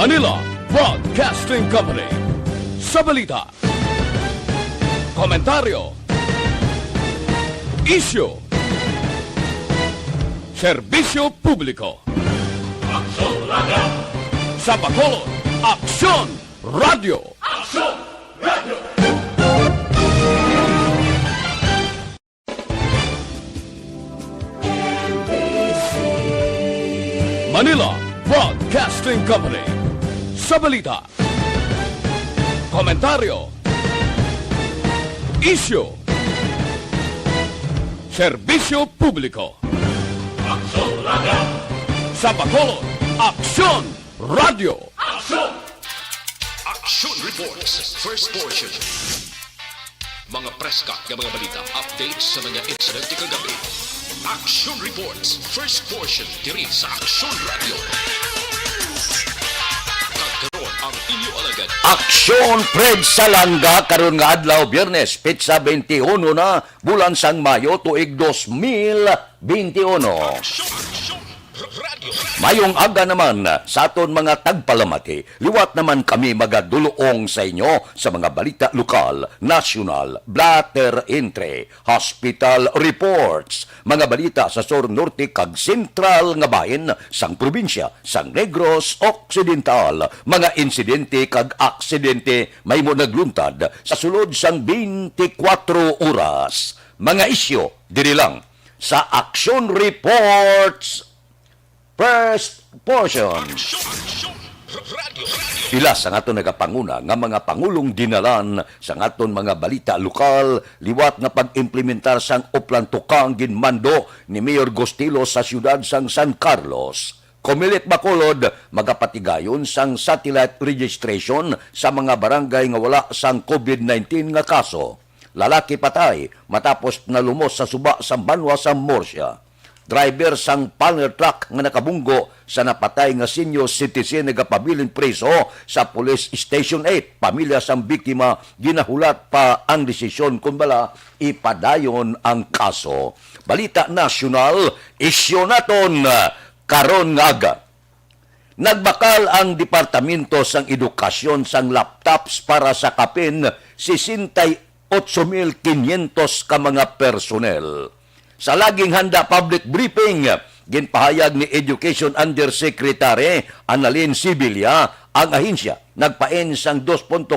Manila Broadcasting Company. Sa balita, komentaryo, isyu, serbisyo publiko. Aksyon Radio! Sa Bacolod, Aksyon Radio! Aksyon Radio! Manila Broadcasting Company. Sa balita, komentaryo, isyu, serbisyo publiko. Aksyon Radio! Sa Bacolod, Aksyon Radio! Aksyon! Action Reports, first portion. Mga preska ng mga balita, updates sa mga incident kagabi. Action Reports, first portion, diri sa Action Radio. Kagkaroon ang inyo alagad. Aksyon Fred Salanga karon nga adlaw Biyernes, petsa 21 na bulan sang Mayo tuig 2021. Action Radio. Mayong aga naman sa aton mga tagpalamati, liwat naman kami magaduluong sa inyo sa mga balita lokal, nasyonal, blatter entre, hospital reports, mga balita sa Sur Norte kag Sentral nga bahin sang probinsya, sang Negros Occidental, mga insidente kag aksidente may mo nagluntad sa sulod sang 24 oras. Mga isyo, diri lang sa Action Reports first portion. Action Radio. Ila sa aton nagapanguna nga mga pangulong dinalan sa aton mga balita lokal, liwat na pag-implementar sang uplantukang ginmando ni Mayor Gostilo sa siyudad sang San Carlos. Kumilit Bacolod, magapatigayon sang satellite registration sa mga barangay nga wala sang COVID-19 nga kaso. Lalaki patay matapos nalumos sa suba sa banwa sa Murcia. Driver sang palmer truck nga nakabunggo sa napatay nga senior citizen nagapabilin preso sa Police Station 8. Pamilya sang biktima ginahulat pa ang desisyon kung bala ipadayon ang kaso. Balita nasyonal, isyu naton karon nga aga. Nagbakal ang Departamento sang Edukasyon sang laptops para sa kapin 68,500 ka mga personnel. Sa laging handa public briefing, ginpahayag ni Education Undersecretary Annalyn Sibilia, ang ahensya nagpain sang 2.4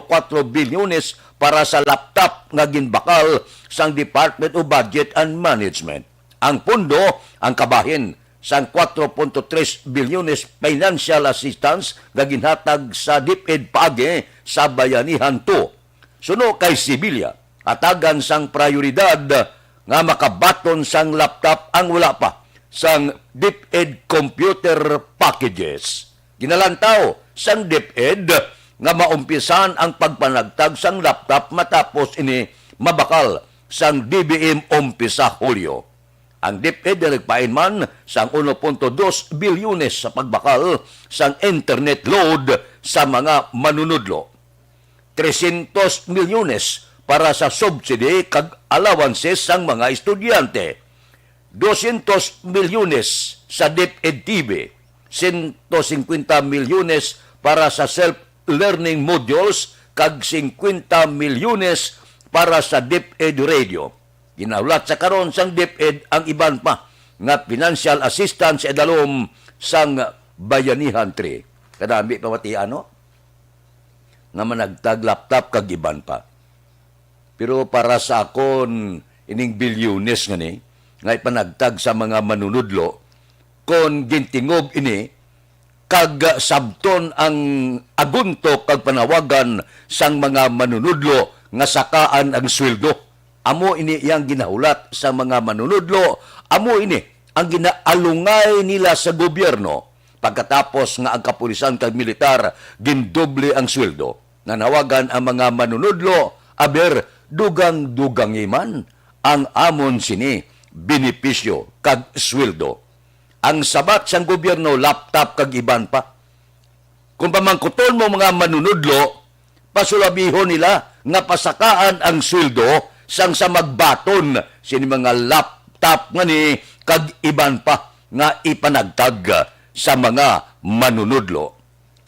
bilyones para sa laptop nga ginbakal sang Department of Budget and Management. Ang pondo, ang kabahin sang 4.3 bilyones financial assistance nga ginhatag sa DepEd paagi sa Bayanihan 2. Suno kay Sibilia, atagan sang prioridad nga makabaton sang laptop ang wala pa sang DepEd computer packages. Ginalantaw sang DepEd nga maumpisan ang pagpanagtag sang laptop matapos ini mabakal sang DBM umpisa Hulyo. Ang DepEd nagpain man sang 1.2 bilyones sa pagbakal sang internet load sa mga manunudlo. 300 milyones para sa subsidy kag allowances sang mga estudyante. 200 milyones sa DepEd TV. 150 milyones para sa self-learning modules kag 50 milyones para sa DepEd Radio. Ginaulat sa karon sang DepEd ang iban pa nga financial assistance edalom sang Bayanihan 3. Kadami pa mati ano? Nga managtag laptop kag iban pa. Pero para sa akon, ining bilyones nga ni, nga ipanagtag sa mga manunudlo, kon gintingob ini, kag sabton ang agunto kag panawagan sang mga manunudlo nga sakaan ang sweldo. Amo ini yang ginahulat sa mga manunudlo, amo ini ang ginaalungay nila sa gobyerno. Pagkatapos nga ang kapulisan kag militar, gindoble ang sweldo. Nanawagan ang mga manunudlo, aber, dugang-dugang iman ang amon sini benepisyo kag sweldo. Ang sabat sang gobyerno laptop kag iban pa. Kung pamangkuton mo mga manunudlo, pasulabihon nila nga pasakaan ang sweldo sang sa magbaton sini mga laptop nga ni kag iban pa nga ipanagtag sa mga manunudlo.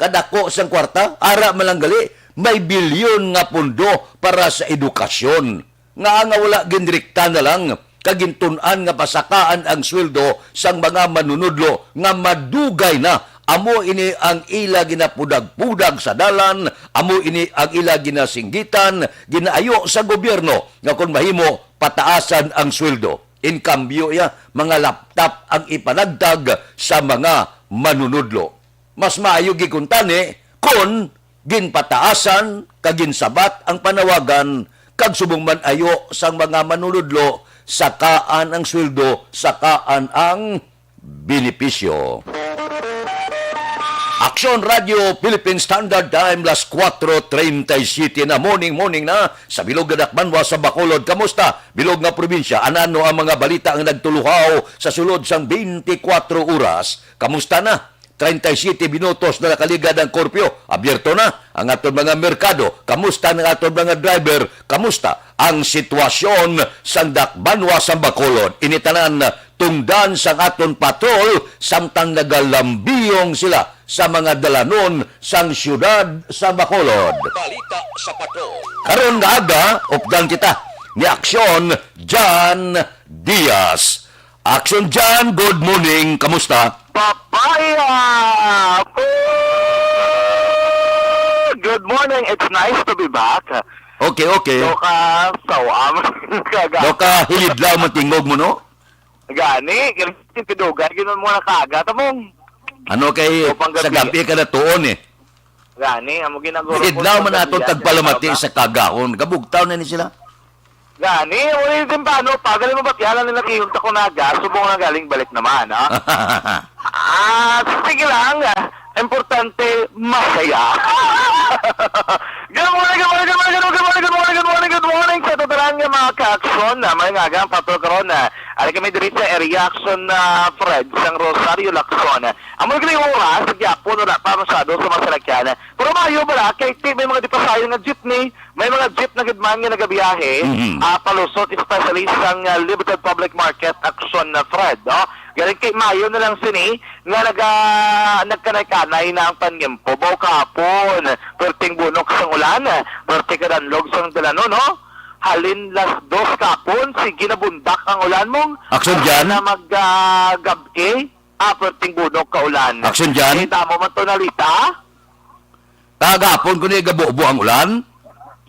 kadako sang kwarta, ara malanggali, may bilyon nga pundo para sa edukasyon. Nga wala ginrikta na lang, kagintun-an nga pasakaan ang sweldo sang mga manunudlo nga madugay na. Amo ini ang ila ginapudag-pudag sa dalan, amo ini ang ila ginasinggitan, ginaayo sa gobyerno nga kung mahimo pataasan ang sweldo. In cambio, mga laptop ang ipanagdag sa mga manunudlo. Mas maayo gikuntani kung ginpataasan, kaginsabat ang panawagan, kag subong man ayo sang mga manunudlo, sakaan ang sweldo, sakaan ang benepisyo. Aksyon Radio Philippine Standard Time, las 4:37 na morning na sa Bilog nga Dakbanwa sa Bacolod. Kamusta? Bilog nga probinsya, anano ang mga balita ang nagtuluhaw sa sulod sang 24 oras? Kamusta na? 37 minutos na nakaligad ang korpyo. Abierto na ang aton mga merkado. Kamusta ang aton mga driver? Kamusta ang sitwasyon sa Dakbanwa sa Bacolod? Initanan tungdan sang aton patrol samtang nagalambiyong sila sa mga dalanon sang syudad sa Bacolod. Balita sa patrol. Karon nga aga, updan kita ni Aksyon John Diaz. Aksyon John, good morning. Kamusta? Papaya! Good morning. It's nice to be back. Okay. Kaga. Hilidlaw man tingog mo, no? Gani, ganito pidugan. Ginon mo na kaga. Tamong. Ano kay sa gabi ka na tuon eh. Gani, amo ginaguro. Hilidlaw man naton tagpalamati sa kagahon. Kabugtaw na ni sila. Gani, ulit din paano? Pagaling mo ba't yan nila kiyunta ko na gas? Subong na galing balik naman, ha? Sige lang. Importante, masaya. Good morning sa totalan nga mga ka-aksyon na may nga ang patro karon na ali kami diri sa area action na Fred sang Rosario Lacson. Amo gani oras sa gyapon na pa masyado sa mga salakyan. Pero mayo bala kay may mga dipasayo nga jeepney, may mga jeep na gidman nga nagabiyahe palusot especially sang Limited Public Market Action na Fred, no? Galing kay Mayo na lang sini nga nagkanay-kanay na ang panyempo baw kahapon perting bunok sang ulan perting kadanlog sang dalano, no? Halin las 2 kapon sige nabundak ang ulan mong Aksyon dyan? na maggabi perting bunok ka ulan. Aksyon dyan? Tamo man to nalita? Kagapon ko ni gabubo ang ulan.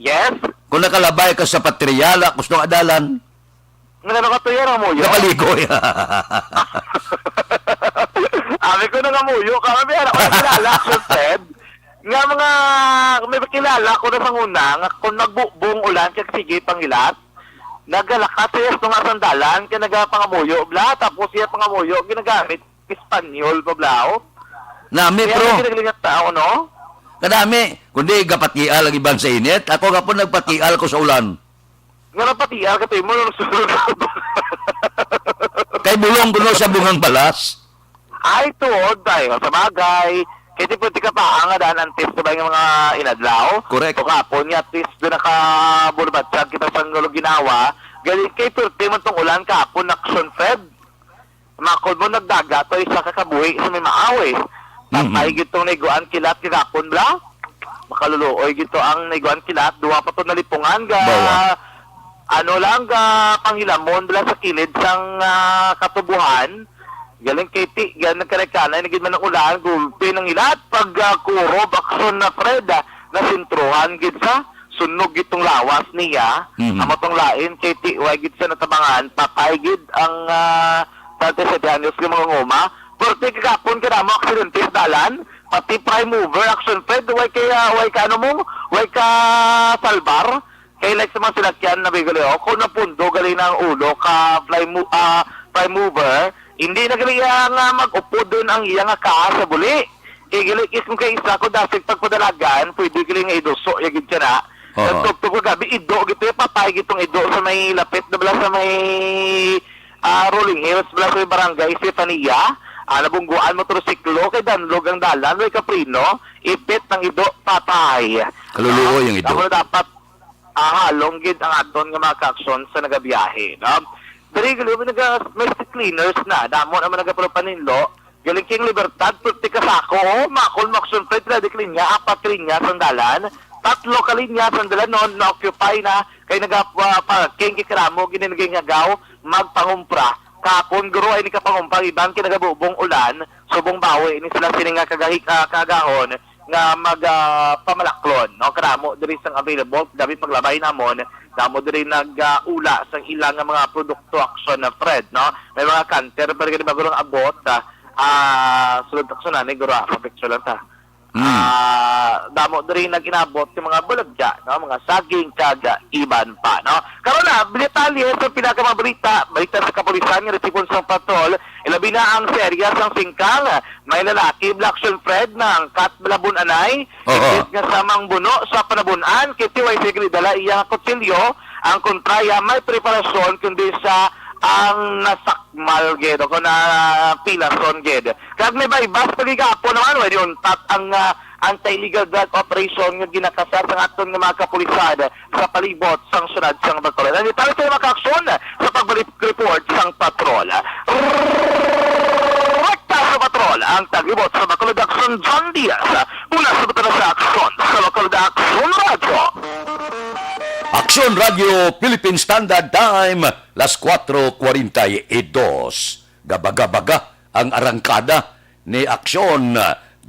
Yes? Kung nakalabay ka sa patriala, gusto ng adalan. Nga nakatuyan mo yun? Napaligoy. Ami ko na nga muyo, kami ako na kilala, Ted. Nga mga, may kilala ko na sa una, nga kung nagbubong ulan, kaya sige pangilat, nagalakat siya sa mga sandalan, kaya nagapangamuyo, bla, tapos siya pangamuyo, ginagamit, Espanyol, bablao. Nami, Kaya pro. ginagalingat tao, no? Kadami. Kundi gapatial ang iban sa init. Ako nga po nagpatial ko sa ulan. Nga napatial ka tayo mo, nung sunod. Kay bulong ko no sa bungang balas. Ay, tuod tayo, sa bagay. Kaya di pwede ka pa nga daan ang test ba yung mga inadlaw? Correct. O kapon niya, test doon nakabulbatsag kita sa ngulo ginawa. Galing kay turte mo itong ulan kapon, action fed. Makod mo nagdaga, to isa kakabuhi sa may maawi. Tapay gitong naiguan kilat kinapon bla. Makaluluoy gito ang naiguan kilat. Duwa pa to nalipungan ga. Bawa. Ano lang ga panghilamon bla sa kilid sang katubuhan. Galing kay ti, galing nagkarekanay, naging man ng ulan, gulpi ng ilat, pag kurob, akson na Fred, na sintruhan, gid sa, sunog gitong lawas niya, amatong lain, kay ti, way gid sa natabangan, patay gid ang tate sa Daniels ng mga nguma, porte kagapon ka na mo, aksidentes dalan, pati prime mover, action Fred, way ka ano mo, way ka salbar, kay like sa mga sinakyan na bigalo, kung napundo, galing na ang ulo, ka prime mover, hindi na gali nga mag-upo doon ang iya nga kaa sa buli. Gali is kung kay isa ko dasig pagpadalagan, pwede gali nga idoso, yagid siya na. Nagtugtog ko gabi, ido, gito yung patay gitong ido sa may lapit na bala sa may Rolling Hills, bala sa may barangay, Stefania. Nabungguan motorsiklo, kay danlog ang dalan, may kaprino, ipit ng ido, patay. Kaluluoy yung ido. Ako na dapat halonggid ang aton nga mga kaksyon sa nagabiyahe. No? Dari gali may cleaners na damo naman nagapalupaninlo Galing King Libertad, pulti ka sa ako, makol maksyon Fred, ready klinya, 4 klinya, sandalan, 3 kalinya, sandalan, noon, na-occupy na, kay King Kikramo, gininagingagaw, magpangumpra, kapon, guro ay ni kapangumpra, ibang kinagabubong ulan, subong bawi, ini sila sininga kagahon, nga magpamalaklon, no? Karamo, diri sang available, dabi paglabay namon, damo diri nag-ula sa ilang mga produkto aksyon na Fred, no? May mga kanter, pero ganun bagulong abot, sulod aksyon na, neguro, picture lang ta. Damo diri nag-inabot yung mga bulagya, no? Mga saging, tsaga, iban pa, no? Karon na, detalye sa pinakamabalita, balita sa kapulisan, ng resipon sa patrol, ilabi na ang serya sang singkang, may lalaki, Black Action Fred, ng Kat Malabon Anay, imbis nga samang buno sa panabunan, kiti way sigli dala iyang kutsilyo, ang kontraya may preparasyon kundi sa ang nasakmal ged o na pilason ged. Kag may baybas pagigapon naman way untat ang anti-illegal drug operation nga ginakasar sa aton nga mga kapulisan sa palibot sang syudad sang Bacolod. Ani tayo sa mga aksyon sa pagbalik report sang patrol. Rekta sa patrol ang taglibot sa Bacolod Action John Diaz mula sa Bacolod sa aksyon sa Bacolod Action Radio. Aksyon Radio Philippine Standard Time, las 4:42. Gabaga-baga ang arangkada ni Aksyon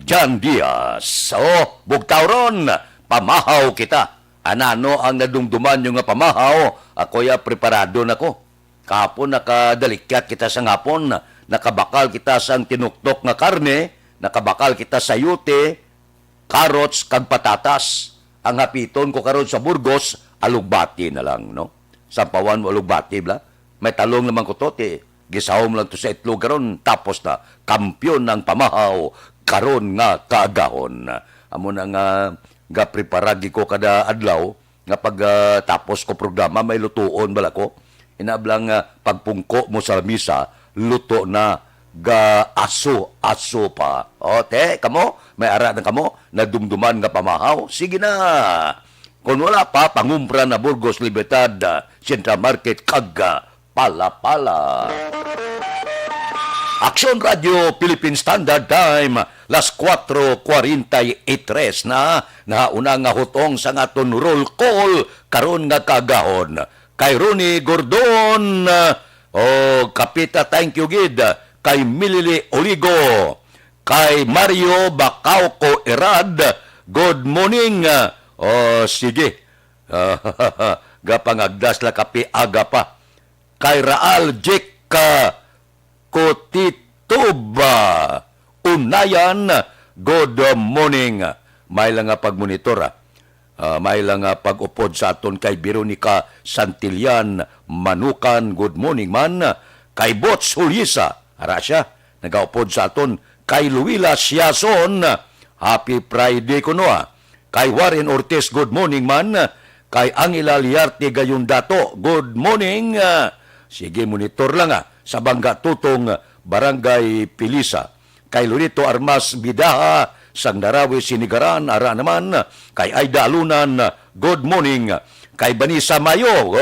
John Diaz. So, bugtaw ron, pamahaw kita. Anano ang nadumduman yung nga pamahaw, ako ya preparado na ko. Kapon nakadalikyat kita sa ngapon, nakabakal kita sang tinuktok nga karne, nakabakal kita sa yute, carrots, kag patatas. Ang hapiton ko karon sa Burgos, alugbati na lang, no? Sampawan mo alugbati, bla? May talong naman ko to, gisahom lang to sa itlog karon, tapos na, kampyon ng pamahaw, karon nga kaagahon. Amo na nga preparagi ko kada adlaw, nga pag tapos ko programa, may lutuon bala ko. Inablang pagpungko mo sa misa, luto na, ga aso pa. O, kamo, may ara na kamo, nadumduman nga pamahaw, sige na. Kung wala pa, pangumpra na Burgos Libertad, Central Market, kagga, pala-pala. Aksyon Radio Philippine Standard Time, las 4:43 na nauna nga hutong sa ngaton roll call, karon nga kagahon. Kay Ronnie Gordon, Kapita, thank you gid. Kay Milili Oligo, kay Mario Bacauco Erad, good morning. Sige. Gapangagdas la kapi aga pa. Kay Raal Jek Kotituba, Unayan, good morning. May lang nga pagmonitor, may lang nga pag-upod sa aton kay Veronica Santillan Manukan, good morning man. Kay Bots Hulisa, Arasya, nag-upod sa aton. Kay Luila Siason, happy Friday ko no. Kay Warren Ortiz, good morning man. Kay Angela Liarte Gayundato, good morning. Sige, monitor lang sa Bangga Tutong, Barangay Pilisa. Kay Lurito Armas Bidaha, sang Narawi Sinigaran, ara naman. Kay Aida Alunan, good morning. Kay Banisa Mayo,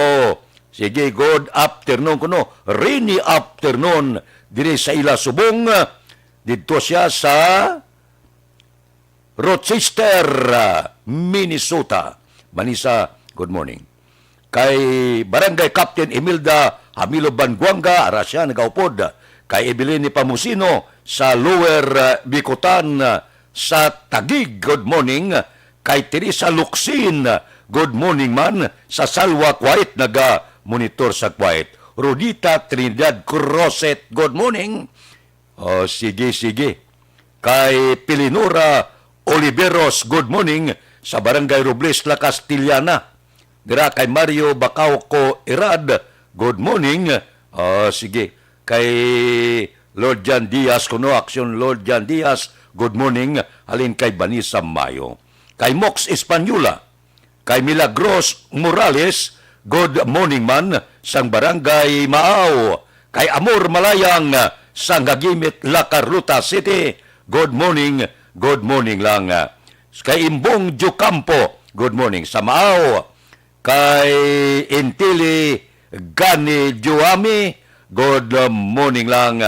sige, good afternoon kuno. Rainy afternoon diri sa Ila Subong. Dito siya sa Rochester, Minnesota. Manisa, good morning. Kay Barangay Captain Emilda Hamilo Banguanga, ara siya nagaupod. Kay Evelyn Pamusino sa Lower Bicutan sa Tagig, good morning. Kay Teresa Luxin, good morning man. Sa Salwa, Kuwait, naga-monitor sa Kuwait. Rodita Trinidad Crosset, good morning. Sige. Kay Pilinora Oliveros, good morning. Sa Barangay Robles, La Castillana. Dira kay Mario Bacauco Irad, good morning. Sige. Kay Lord Jan Diaz, kuno aksyon Lord Jan Diaz, good morning. Halin kay Banisa Mayo. Kay Mox Espanyula. Kay Milagros Morales, good morning man. Sang Barangay Maaw. Kay Amor Malayang, sang Hagimit La Carlota City, good morning lang. Kay Imbong Jucampo, good morning. Sa Maaw, kay Intili Gani Juami, good morning lang.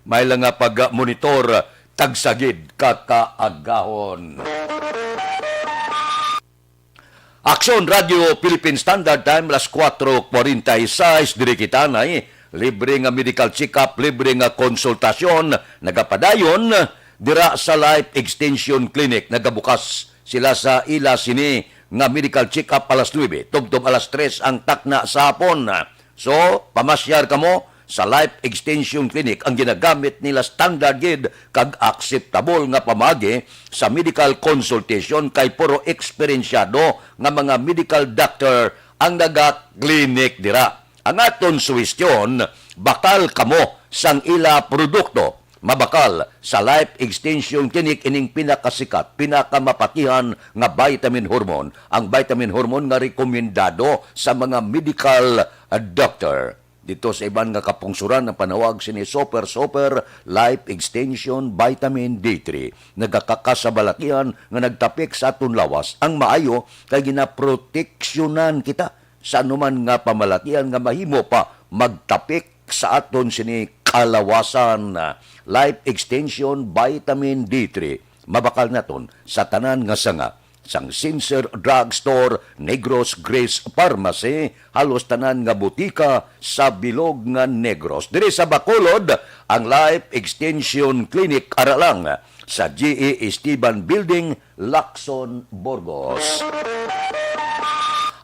may lang nga pag-monitor tagsagid kakaagahon. Aksyon Radio Philippine Standard Time, las 4:46, diri kita na libre nga medical check-up, libre nga konsultasyon, nagapadayon, dira sa Life Extension Clinic. Nagabukas sila sa ila sini nga medical check-up alas 9, tubtob alas 3 ang takna sa hapon. So, pamasyar ka mo sa Life Extension Clinic. Ang ginagamit nila standard gid kag acceptable nga pamagi sa medical consultation kay puro eksperensyado nga mga medical doctor ang naga-clinic dira. Ang aton suwestyon, bakal kamo sang ila produkto. Mabakal sa Life Extension Clinic ining pinakasikat, pinakamapatihan nga vitamin hormone. Ang vitamin hormone nga rekomendado sa mga medical doctor. Dito sa iban nga kapungsuran ang panawag sini Super Life Extension Vitamin D3. Nagakakasabalakihan nga nagtapik sa aton lawas. Ang maayo kay ginaproteksyonan kita sa anuman nga pamalakihan nga mahimo pa magtapik sa aton sini kalawasan. Life Extension Vitamin D3. Mabakal naton sa tanan nga sanga. Sang Sincere Drugstore, Negros Grace Pharmacy, halos tanan nga butika sa bilog nga Negros. Diri sa Bacolod, ang Life Extension Clinic aralang sa G.E. Esteban Building, Lacson, Burgos.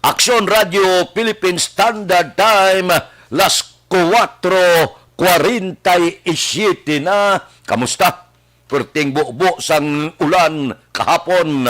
Aksyon Radio Philippine Standard Time, las 4:47 na. Kamusta? Perting buo sang ulan kahapon.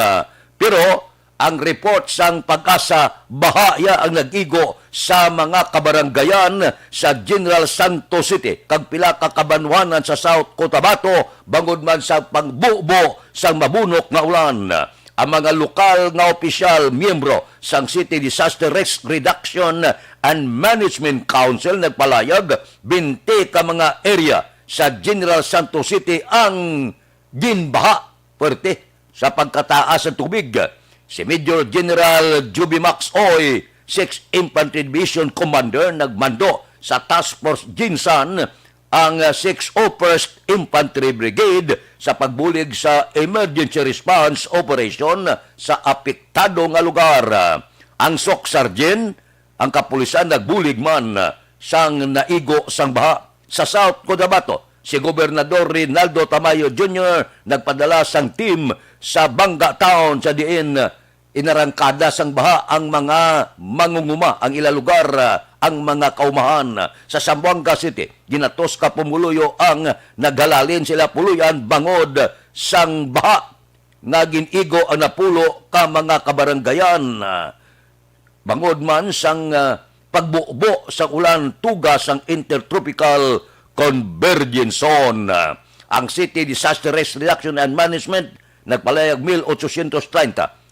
Pero ang report sang Pag-asa, bahaya ang nag-igo sa mga kabaranggayan sa General Santos City. Kag pila ka kabanwanan sa South Cotabato, bangod man sa pagbubo sang mabunok nga ulan. Ang mga lokal nga opisyal, miyembro sang City Disaster Risk Reduction and Management Council nagpalayag 20 ka mga area sa General Santos City ang ginbaha perte sa pagkataas ng tubig. Si Major General Jubimax Oy, 6th Infantry Division Commander, nagmando sa Task Force Jinsan ang 601st Infantry Brigade sa pagbulig sa emergency response operation sa apektado nga lugar. Ang SOC Sergeant, ang kapulisan nagbulig man sang naigo sang baha sa South Cotabato. Si Gobernador Rinaldo Tamayo Jr. nagpadala sang team sa Banga Town sa diin inarangkada sang baha ang mga mangunguma, ang ilalugar, ang mga kaumahan. Sa Zamboanga City, ginatos ka pumuluyo ang naghalalin sila puluyan bangod sang baha. Naginigo ang napulo ka mga kabaranggayan. Bangod man sang pagbubo sa ulan tugas ang intertropical convergence zone. Ang City Disaster Risk Reduction and Management nagpalayag 1,830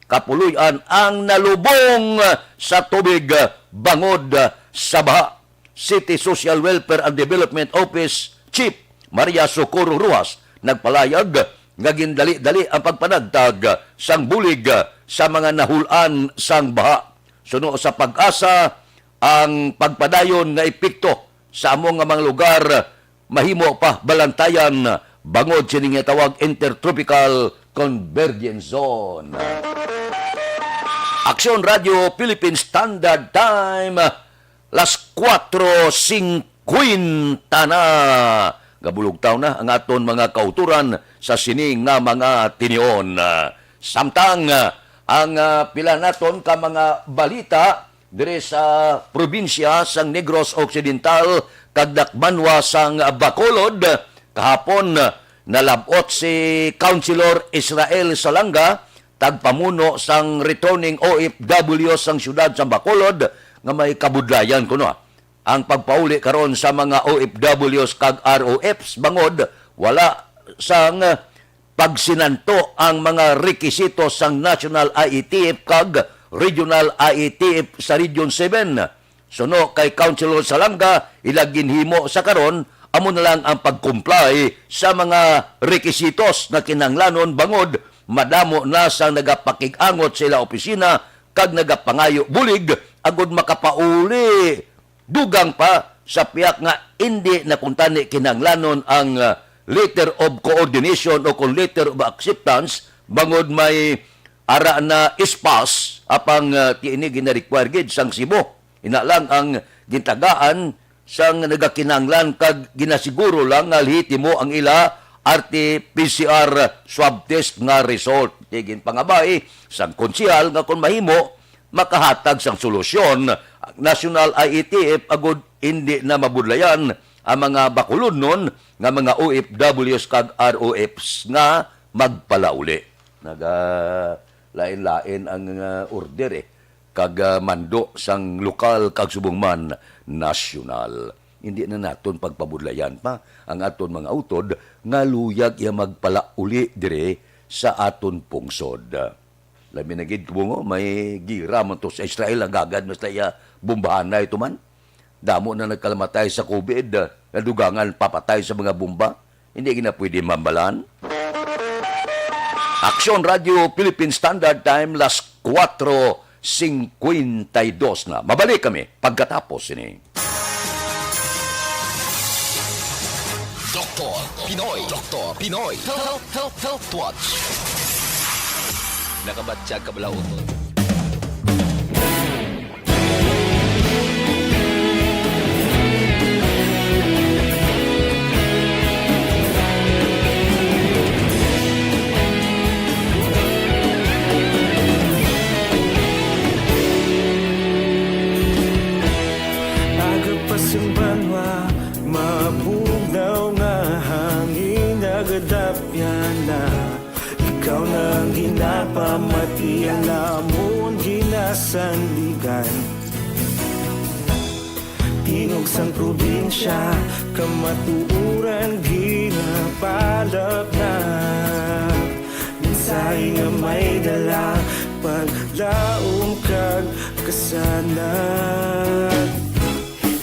kapuluyan ang nalubong sa tubig bangod sa baha. City Social Welfare and Development Office Chief Maria Socorro Ruas nagpalayag nga gindali-dali ang pagpanagtag sang bulig sa mga nahulan sang baha. Suno sa Pag-asa, ang pagpadayon nga epekto sa among nga mga lugar mahimo pa balantayan bangod sining tawag intertropical convergence zone. Aksyon Radio Philippine Standard Time, las 4:50 na. Gabulog taw na ang aton mga kauturan sa sining nga mga tinion. Samtang ang pila naton ka mga balita dire sa probinsya sang Negros Occidental kag Dakbanwa sang Bacolod, kahapon nalabot si Councilor Israel Salanga, tagpamuno sang returning OFW sang syudad sa Bacolod, nga may kabudlayan kuno. Ang pagpauli karon sa mga OFWs kag ROFs bangod wala sang pagsinanto ang mga rekisito sang National IETF kag Regional IETF sa Region 7. Suno kay Councilor Salanga, ilaginhimo sa karon amo na lang ang pag-comply sa mga rekisitos na kinanglanon bangod madamo na sang nagapakig-angot sila opisina kag nagapangayo bulig agud makapauli dugang pa sa piyak nga hindi na kung tani kinanglanon ang letter of coordination o kung letter of acceptance bangod may ara na ispas apang tiini gina-require gid sang Cebu. Ina lang ang gintagaan sang nagakinanglan kag ginasiguro lang nga lihitimo ang ila RT-PCR swab test nga result. Tigin pangabay sang konsihal nga kung mahimo makahatag sang solusyon. National IETF agud hindi na mabudlayan ang mga bakulod nun nga mga OFWs kag ROFs nga magpalauli. Lain-lain ang order kag mando sang lokal kag subong man nasyonal. Hindi na naton pagpabudlayan pa ang aton mga utod nga luyag ya magpalauli dire sa aton pungsod. Labi na gid bungo may gira man to sa Israel ang gagad mas ya bombahan na ito man. Damo na nagkalamatay sa COVID, nadugangan papatay sa mga bomba. Hindi na pwede mambalan. Aksyon Radio Philippine Standard Time, las 4:52 na. Mabalik kami pagkatapos ini. Doktor Pinoy. Health Watch. Nakabatsyag ka bala utod. Agapasumbanwa, mabugnaw nga hangin nagadapyan na. Ikaw nang ginapamati ang namon ginasandigan. Tinog sang probinsya, kamatuuran ginapalap na. Minsay nga may dala, paglaom kag kasanat.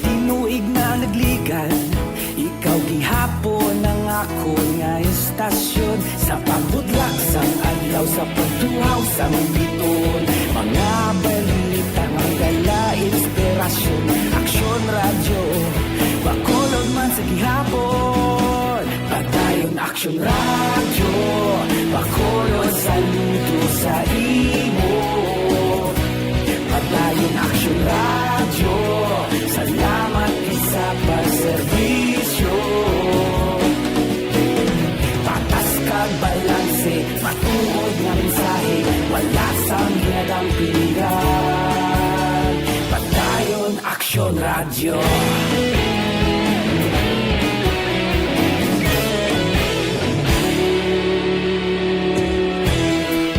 Tinuig na nagligan, ikaw gihapon ang ako nga estasyon. Sa pagbutlak sang adlaw, sa pagtuhaw sang biton. Mga balita, mga inspirasyon. Aksyon radyo, bakulog man sa gihapon. Pagdayon aksyon radyo, bakulog sa luto sa imo. Pagdayon aksyon radyo, salamat isa pagserbisyo. Patas kag balanse, matuod nga mensahe, wala sang ginadang pilihan. Pagdayon aksyon radyo.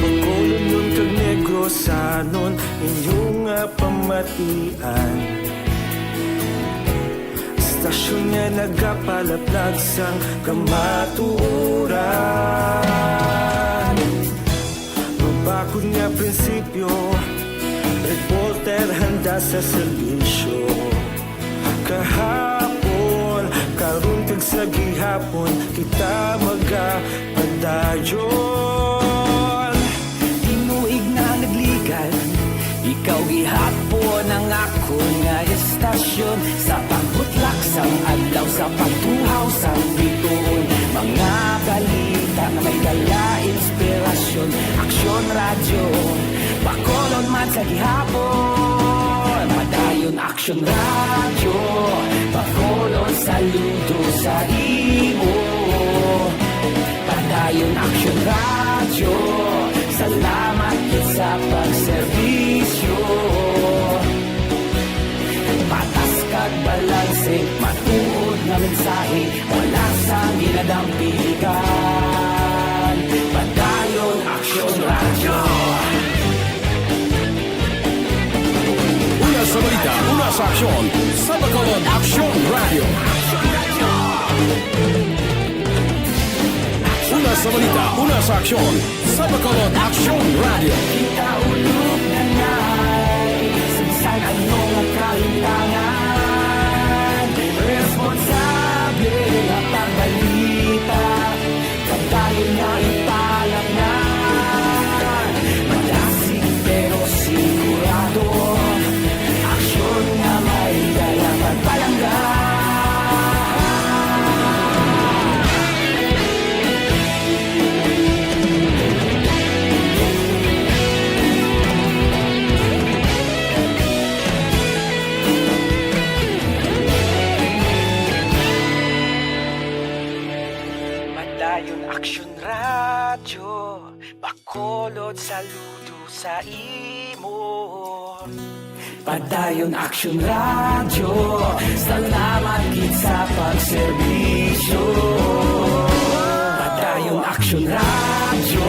Pagkulong nun kag negrosanon, inyong pamatian. Istasyon nga nagapalaplag sang kamatuuran. Mabakod nga prinsipyo, reporter handa sa serbisyo. Kahapon, karon kag sa gihapon, kita magapadayon. Tinuig na nagligan, ikaw gihapon ang ako nga estasyon. Sa pagbutlak sang adlaw, sa pagtuhaw sang bituon. Mga balita na may dala inspirasyon. Aksyon radyo, bakolon man sa gihapon. Madayon aksyon radyo, bakolon saludo sa imo. Padayon aksyon radyo, salamat sa pagserbisyo. Patas kag balanse, matuod na mensahe, wala sang ginadampilikan. Padayon aksyon radyo. Una sa balita, una sa aksyon, sa Bacolod Aksyon Radio. Una sa balita, una sa aksyon, sa Bacolod Aksyon Radio. Kita ulog na ngay, sinsan anong kalintangan. Responsable at pagbalita, pagdayon na ipalak na. Malasig pero sigurado, aksyon na may dalang pagpalanggan. radyo, bakolod saludo sa imo. Padayon Action Radio, salamat gid sa pagserbisyo. Padayon Action Radio,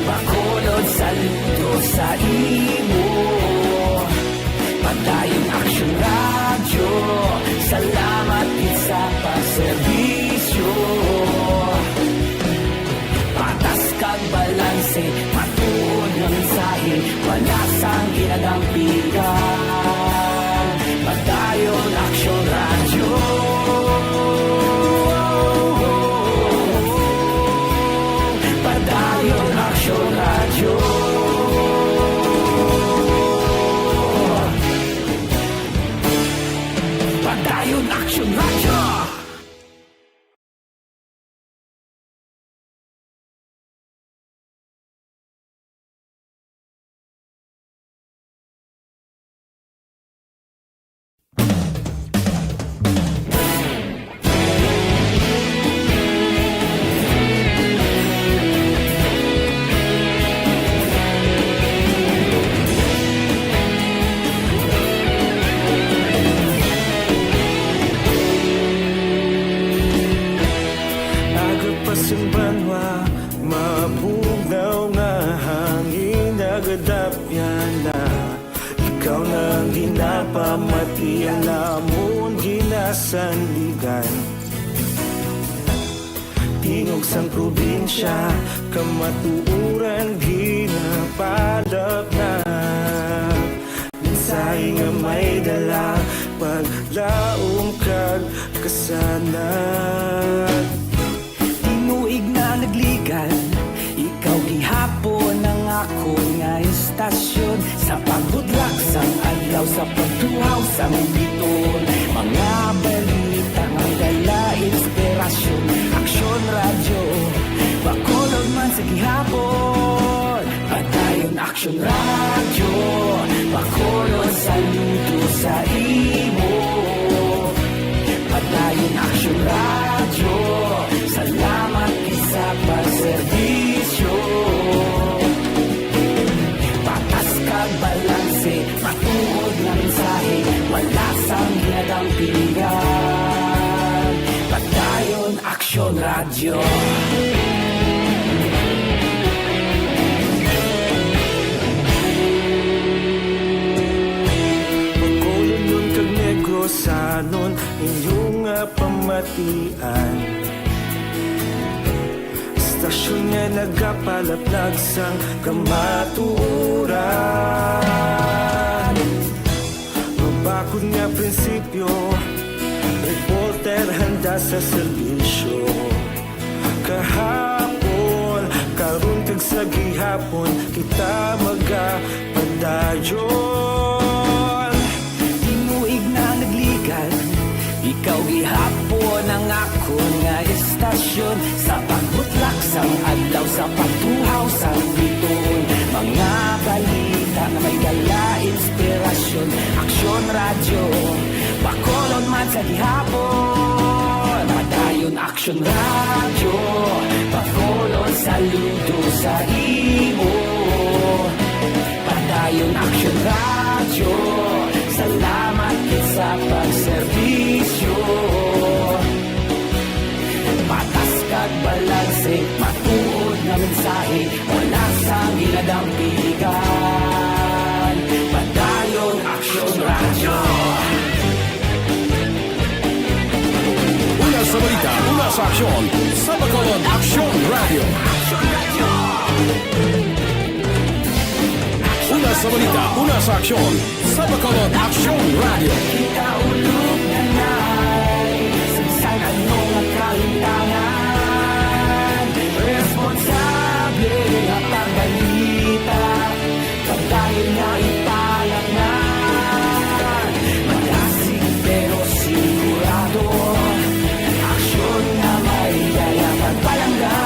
bakolod saludo sa imo. Padayon Action Radio, salamat gid sa pagserbisyo. Patas kag balanse, matuod ng mensahe, wala sang ginadampigan. Padayon Action Radio. Padayon Action Radio. Padayon Action Radio. Agapasumbanwa, mabugaw nga hangin nagadapyan na. Ikaw nang ginapamatian namon ginasandigan. Tingog sang probinsya, kamatuuran ginapalap na. Minsay nga may dala, paglaom kag kasanat. Tinuig na nagligan, ikaw gihapon ang ako nga istasyon. Sa pagudlak sang adlaw, sa pagtuhaw sang biton, mga balita nga dala inspirasyon. Action Radio, bakolod man sa gihapon. Padayon Action Radio, bakolod saludo sa imo. Padayon Action Radio, salamat sa pagserbisyo. Patas kag balanse, matuod na mensahe, wala sang ginadampingan. Padayon Action Radio. Pagkolon nun kag negosanon, inyong nga pamatian. Stasyon nga nagapalaplag sang kamatuuran. Mabakod nga prinsipyo, reporter handa sa serbisyo. Kahapon, karon kag sa gihapon, kita magapadayon. Tinuig na nagligan, ikaw gihapon ang ako nga istasyon. Sa pagbutlak sang adlaw, sa pagtuhaw sang biton, mga balita na may dala inspirasyon. Action Radio, bakolod man sa gihapon. Padayon Action Radio, bakolod saludo sa imo. Padayon Action Radio, salamat sa pagserbisyo. Patas kag balanse, matuod na mensahe, wala sang ginadampigan. Padayon Action Radio. Una sa balita, una sa aksyon, sa Bacolod Action Radio. Una sa balita, una sa aksyon, sa Bacolod Action Radio. Kita ulog na na'y sagsang anong nagkalintangan. Responsable at pagbalita, pagdahil na ipalat na. Magasig pero sigurado, aksyon na may dala pagpalanggan.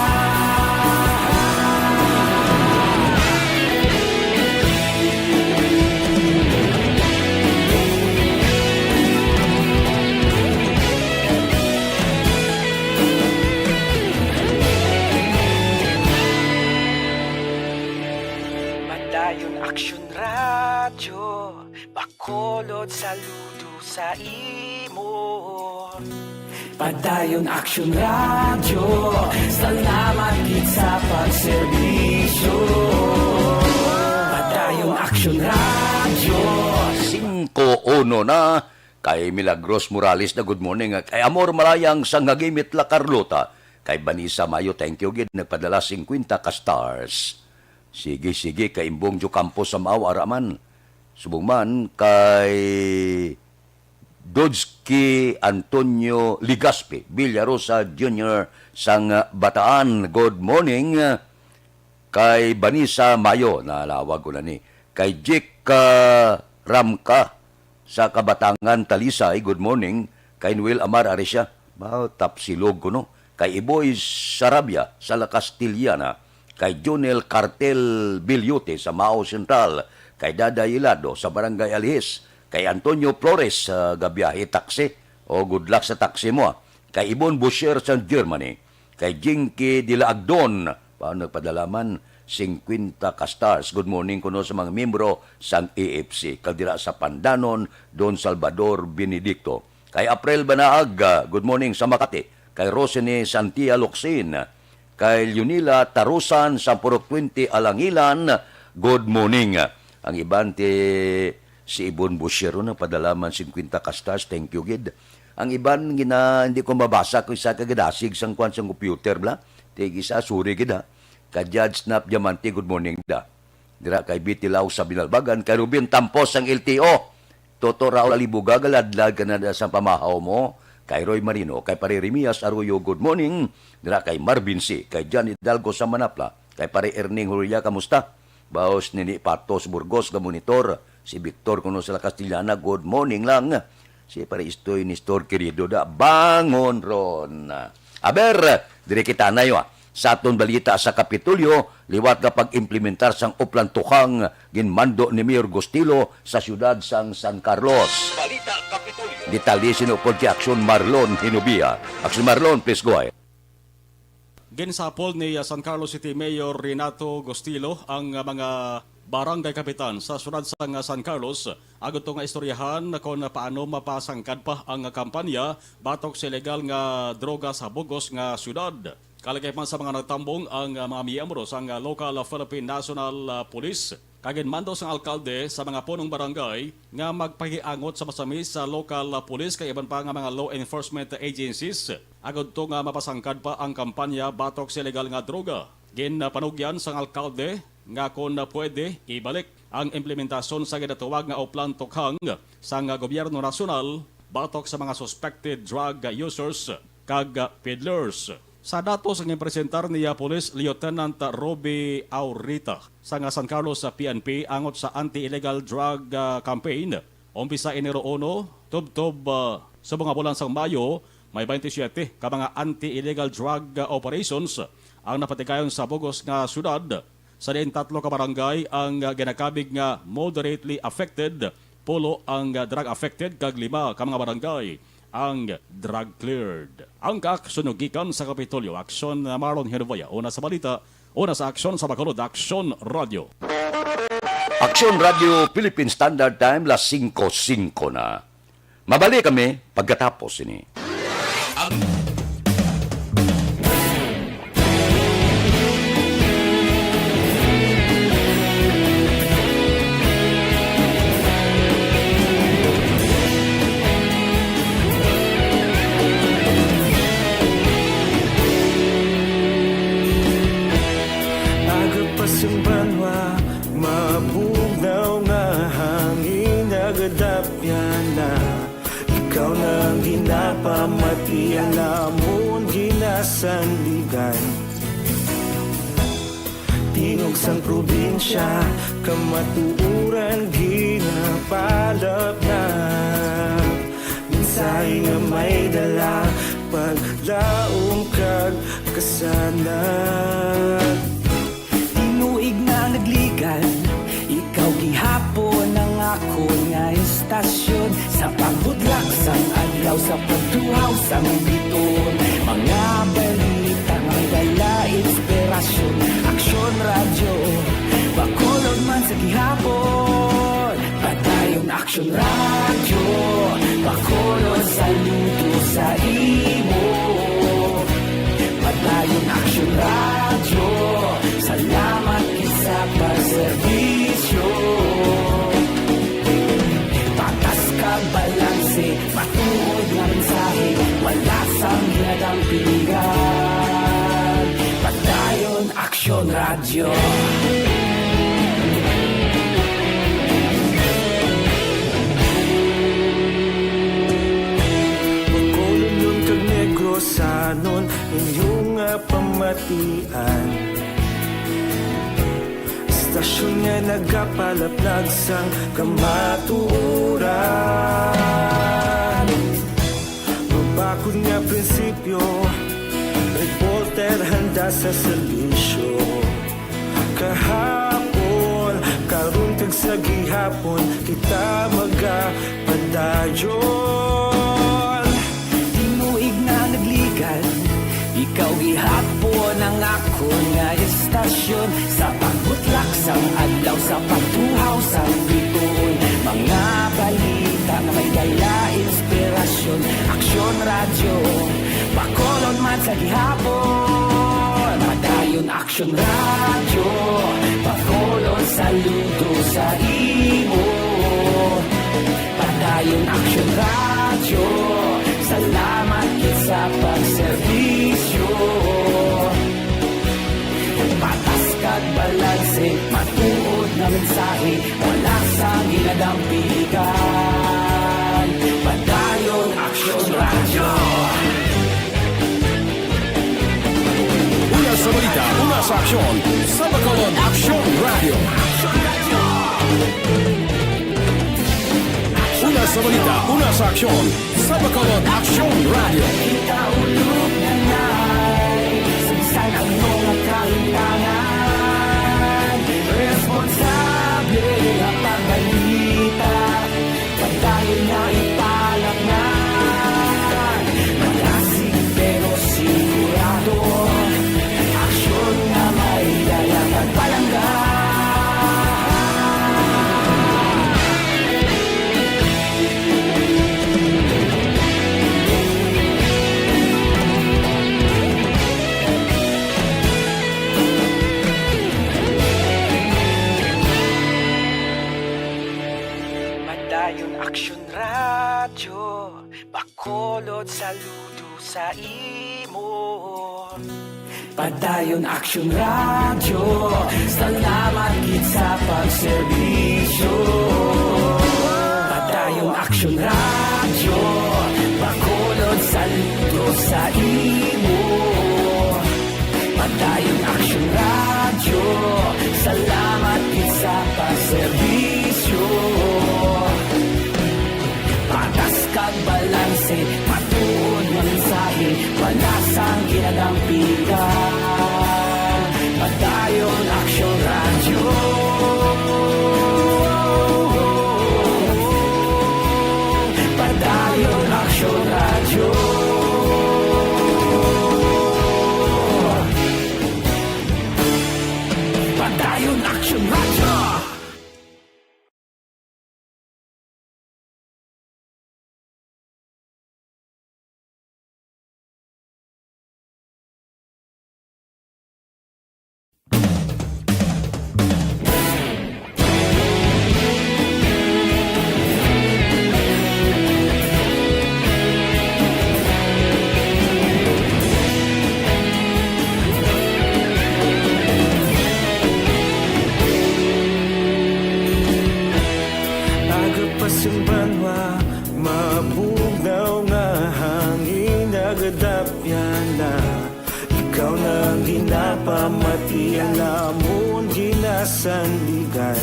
Aksyon radyo, bakolod saludo sa imo. Padayon Action Radio, salamat gid sa pagserbisyo. Padayon Action Radio. 5-1 na kay Milagros Morales na good morning. Kay Amor Malayang sang Hagimit La Carlota. Kay Banisa Mayo, thank you gid, nagpadala 50 ka stars. Sige, kay Imbong Jo Campos sa Mao Araman. Subong man kay Dodski Antonio Ligaspi, Villarosa Jr. sang Bataan. Good morning. Kay Banisa Mayo, nalawag ko na ni. Kay Jake Ramka sa Kabatangan Talisay, good morning. Kay Noel Amar Arisha, tapsilog ko no. Kay Iboy Sarabia sa La Castillana. Kay Jonel Cartel Bilyote sa Mao Central. Kay Dada Hilado sa Barangay Alihis. Kay Antonio Flores sa Gabiyahe Taxi. O good luck sa taxi mo. Kay Ibon Boucher sa Germany. Kay Jinky Dilaagdon. Paano nagpadalaman? 50 ka stars. Good morning kuno sa mga membro sang AFC. Kaldira sa Pandanon, Don Salvador Benedicto. Kay April Banaag, good morning sa Makati. Kay Rosene Santia Locsin. Kay Leonila Tarusan sa Purok 20 Alangilan, good morning. Ang iban si Ibon Bushero na padalaman 50 ka stars, thank you gid. Ang iban hindi ko mabasa kung isa kagadasig sang kwan sang computer bla. Tigi sa suri gid ha. Kay Judge Snap Diamante, good morning da. Dira kay Bitilaw sa Binalbagan, kay Ruben Tampos ang LTO. Toto Raul Alibuga, galadlag ka na sa pamahaw mo. Kay Roy Marino, kay Pare Remias Arroyo, good morning. Dira kay Marvin C, kay John Hidalgo sa Manapla, kay Pare Erning Huria, kamusta? Baos ni Patos Burgos, monitor. Si Victor kuno sa La Castillana, good morning lang. Si Pare Istoy Nistor Querido da, bangon ron. Aber, dire kita na yo sa aton balita sa Kapitulyo, liwat kapag implementar sang uplantukang ginmando ni Mayor Gustilo sa siyudad sang San Carlos. Balita Kapitulyo. Detalye sinupod kay Aksyon Marlon Hinubia. Aksyon Marlon, please go ahead. Ginsapol ni San Carlos City Mayor Renato Gostilo ang mga barangay kapitan sa sunod sang San Carlos agud to nga istoryahan kung paano mapasangkad pa ang kampanya batok sa ilegal nga droga sa Bugos nga syudad. Kalagay pa sa mga nagtambong ang mga miyembro sa local Philippine National Police. Kaginmando sang alkalde sa mga punong barangay nga magpahiangot sa masami sa local police kay iban pa nga mga law enforcement agencies. Agad to nga mapasangkad pa ang kampanya batok sa ilegal nga droga. Ginpanugyan sang alkalde nga kung pwede ibalik ang implementasyon sa ginatawag nga oplan tukhang sa gobyerno nasyonal batok sa mga suspected drug users kag peddlers. Sa datos ang presentar niya Police Lieutenant Roby Aurita sa San Carlos sa PNP angot sa anti-illegal drug campaign. Umpisa Enero 1, tub-tub sa mga bulan sa Mayo, may 27 ka mga anti-illegal drug operations ang napatikayon sa Bugos nga syudad. Sa diin 3 ka barangay ang ginakabig nga moderately affected, pulo ang drug affected kag 5 ka mga barangay ang drug cleared. Ang kaaksunugikan sa Kapitolyo, Aksyon Marlon Hinovaya. Una sa balita, una sa aksyon sa Bacolod, Aksyon Radio. Aksyon Radio Philippine Standard Time, las 5:05 na. Mabalik kami pagkatapos ini. Pasumbanwa, mabugnaw nga hangin nagadapyan na. Ikaw nang ginapamatian namon ginasandigan. Tingog sang probinsya, kamatuuran ginapalap na. Minsay nga may dala, paglaong kag kasanan. Nagligan, ikaw gihapon ang ako nga istasyon sa pagbudlak sang adlaw sa pagtuhaw sang biton. Mga balita nga dala inspirasyon, Aksyon Radio, Bacolod man sa gihapon. Action Radio, Bacolod saludo sa imo. Padayon Action Radio, salamat isa pagserbisyo. Patas kag balanse, matuod nga mensahe, wala sang ginadampingan. Padayon Action Radio. Sanon inyong pamatian Istasyon nga nagapalaplag sang kamatuuran Mabakod nga prinsipyo Reporter handa sa serbisyo Kahapon, karuntag sa gihapon Kita magapadayon Ikaw gihapon ang ako nga istasyon Sa pagbutlak sang adlaw sa pagtuhaw sang bituon Mga balita na may dala inspirasyon Aksyon Radio, Bacolod man sa gihapon Padayon Aksyon Radio, Bacolod saludo sa imo Padayon Aksyon Radio, salamat sa pagserbisyo. Patas kag balanse, matuod na mensahe, wala sang ginadampigan. Padayon Action Radio. Una sa balita, una sa aksyon, sa Bacolod Action Radio. Una sa balita, una sa aksyon, sa Bacolod Action Radio. Ikaulog na na'y Sangsan ang mga kahintangan Responsable na pagbalita Padayon na ipalaknan Malasig pero sigurado Aksyon na may dalang at palanggan Action Radio, Bacolod saludo sa imo. Padayon Action Radio, salamat gid sa pagserbisyo. Padayon Action Radio, Bacolod saludo sa imo. Padayon Action Radio, salamat gid sa pagserbisyo. Patas kag balanse, matuod nga mensahe, wala sang ginadampigan. Padayon Action Radio. Padayon Action Radio. Padayon Action Radio. Simbanwa, mabugnaw nga hangin nagadapyan na Ikaw nang ginapamatian namon ginasandigan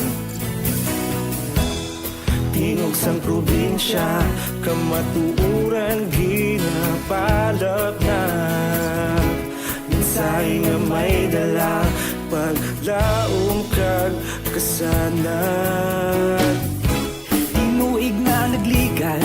Tingog sang probinsya, kamatuuran ginapalap na Minsay nga may dala, paglaom kag kasanan nagligan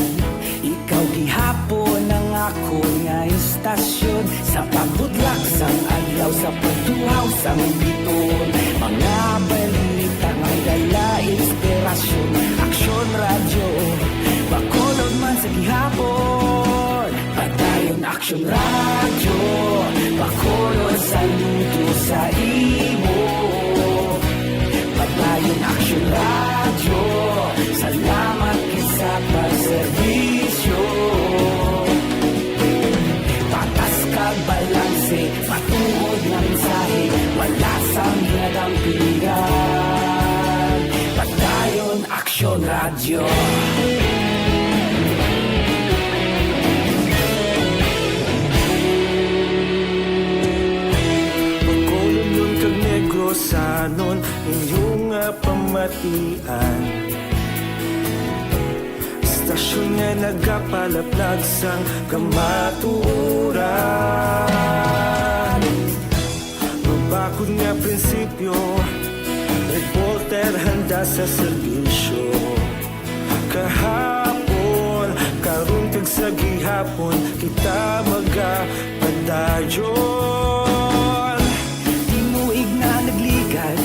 Ikaw gihapon ang ako nga istasyon Sa pagbudlak sang adlaw sa pagtuhaw sang biton Mga balita may dala inspirasyon Aksyon Radio hapon. Padayon Aksyon Radyo, Bacolod saludo sa imo. Padayon Aksyon Radyo, salamat sa pagserbisyo. Patas kag balanse, patungod na mensahe, wala sang hinadampigan. Padayon Aksyon Radyo. Bacolod nun kag Negros sanon inyong pamatian. Istasyon nga nagapalaplag sang kamaturan. Mabakod nga prinsipyo, reporter handa sa serbisyo. Kahapon, karong kag sa gihapon, kita magapadayon. Timuig na nagligan,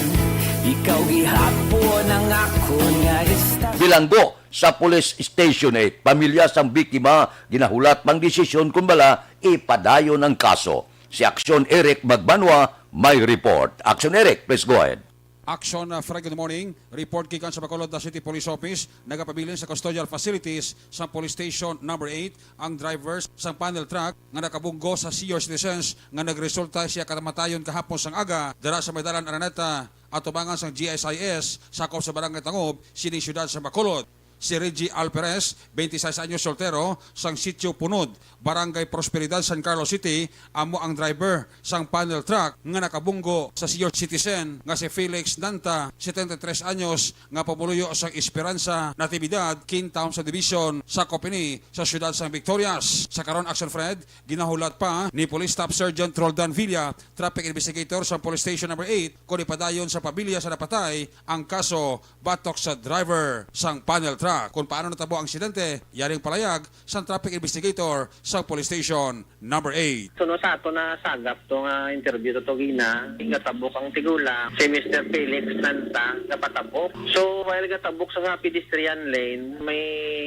ikaw gihapon ang ako nga istasyon. Bilanggo sa police station pamilya sang biktima ginahulat pang desisyon kung bala ipadayon ang kaso. Si Aksyon Eric Magbanwa may report. Aksyon Eric, please go ahead. Action Fred, good morning. Report gikan sa Bacolod City Police Office. Nagapabilin sa custodial facilities sa Police Station number 8 ang drivers sa panel truck nga nakabunggo sa senior citizens nga nagresulta siya kamatayon kahapon sang aga dara sa Maydalan Araneta at tubangan sang GSIS sakop sa Barangay Tangob, sining syudad sa Bacolod. Si Reggie Alperez, 26 anyos soltero, sang sitio Punod, Barangay Prosperidad, San Carlos City, amo ang driver sang panel truck nga nakabunggo sa senior citizen nga si Felix Nanta, 73 anyos, nga pabuluyo sang Esperanza Natividad, Kintown sa Division sa Copini sa siyudad sang Victorias. Sa karon Action Fred, ginahulat pa ni Police Staff Sergeant Roldan Villa, traffic investigator sa Police Station number 8, kung ipadayon sa pamilya sa napatay ang kaso batok sa driver sang panel truck. Kung paano natabo ang aksidente, yaring palayag sa traffic investigator sa Police Station number 8. Suno sa ato na sagap to nga interview to gina, gatabok ang tigula si Mr. Felix Nanta gapatabok. So while gatabok sa nga pedestrian lane, may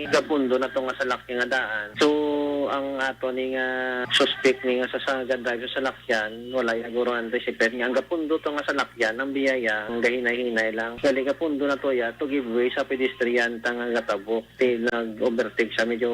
gapundo na to nga sa laki nga daan. So ang ato ni nga suspect ni nga sa driver sa lakyan, wala siguro ang recipient nga ang gapundo to nga sa lakyan, ang biyaya, ang gahinay-hinay lang. Gali gapundo na to ya to give way sa pedestrian tang gatabok. Nag-overtake siya, medyo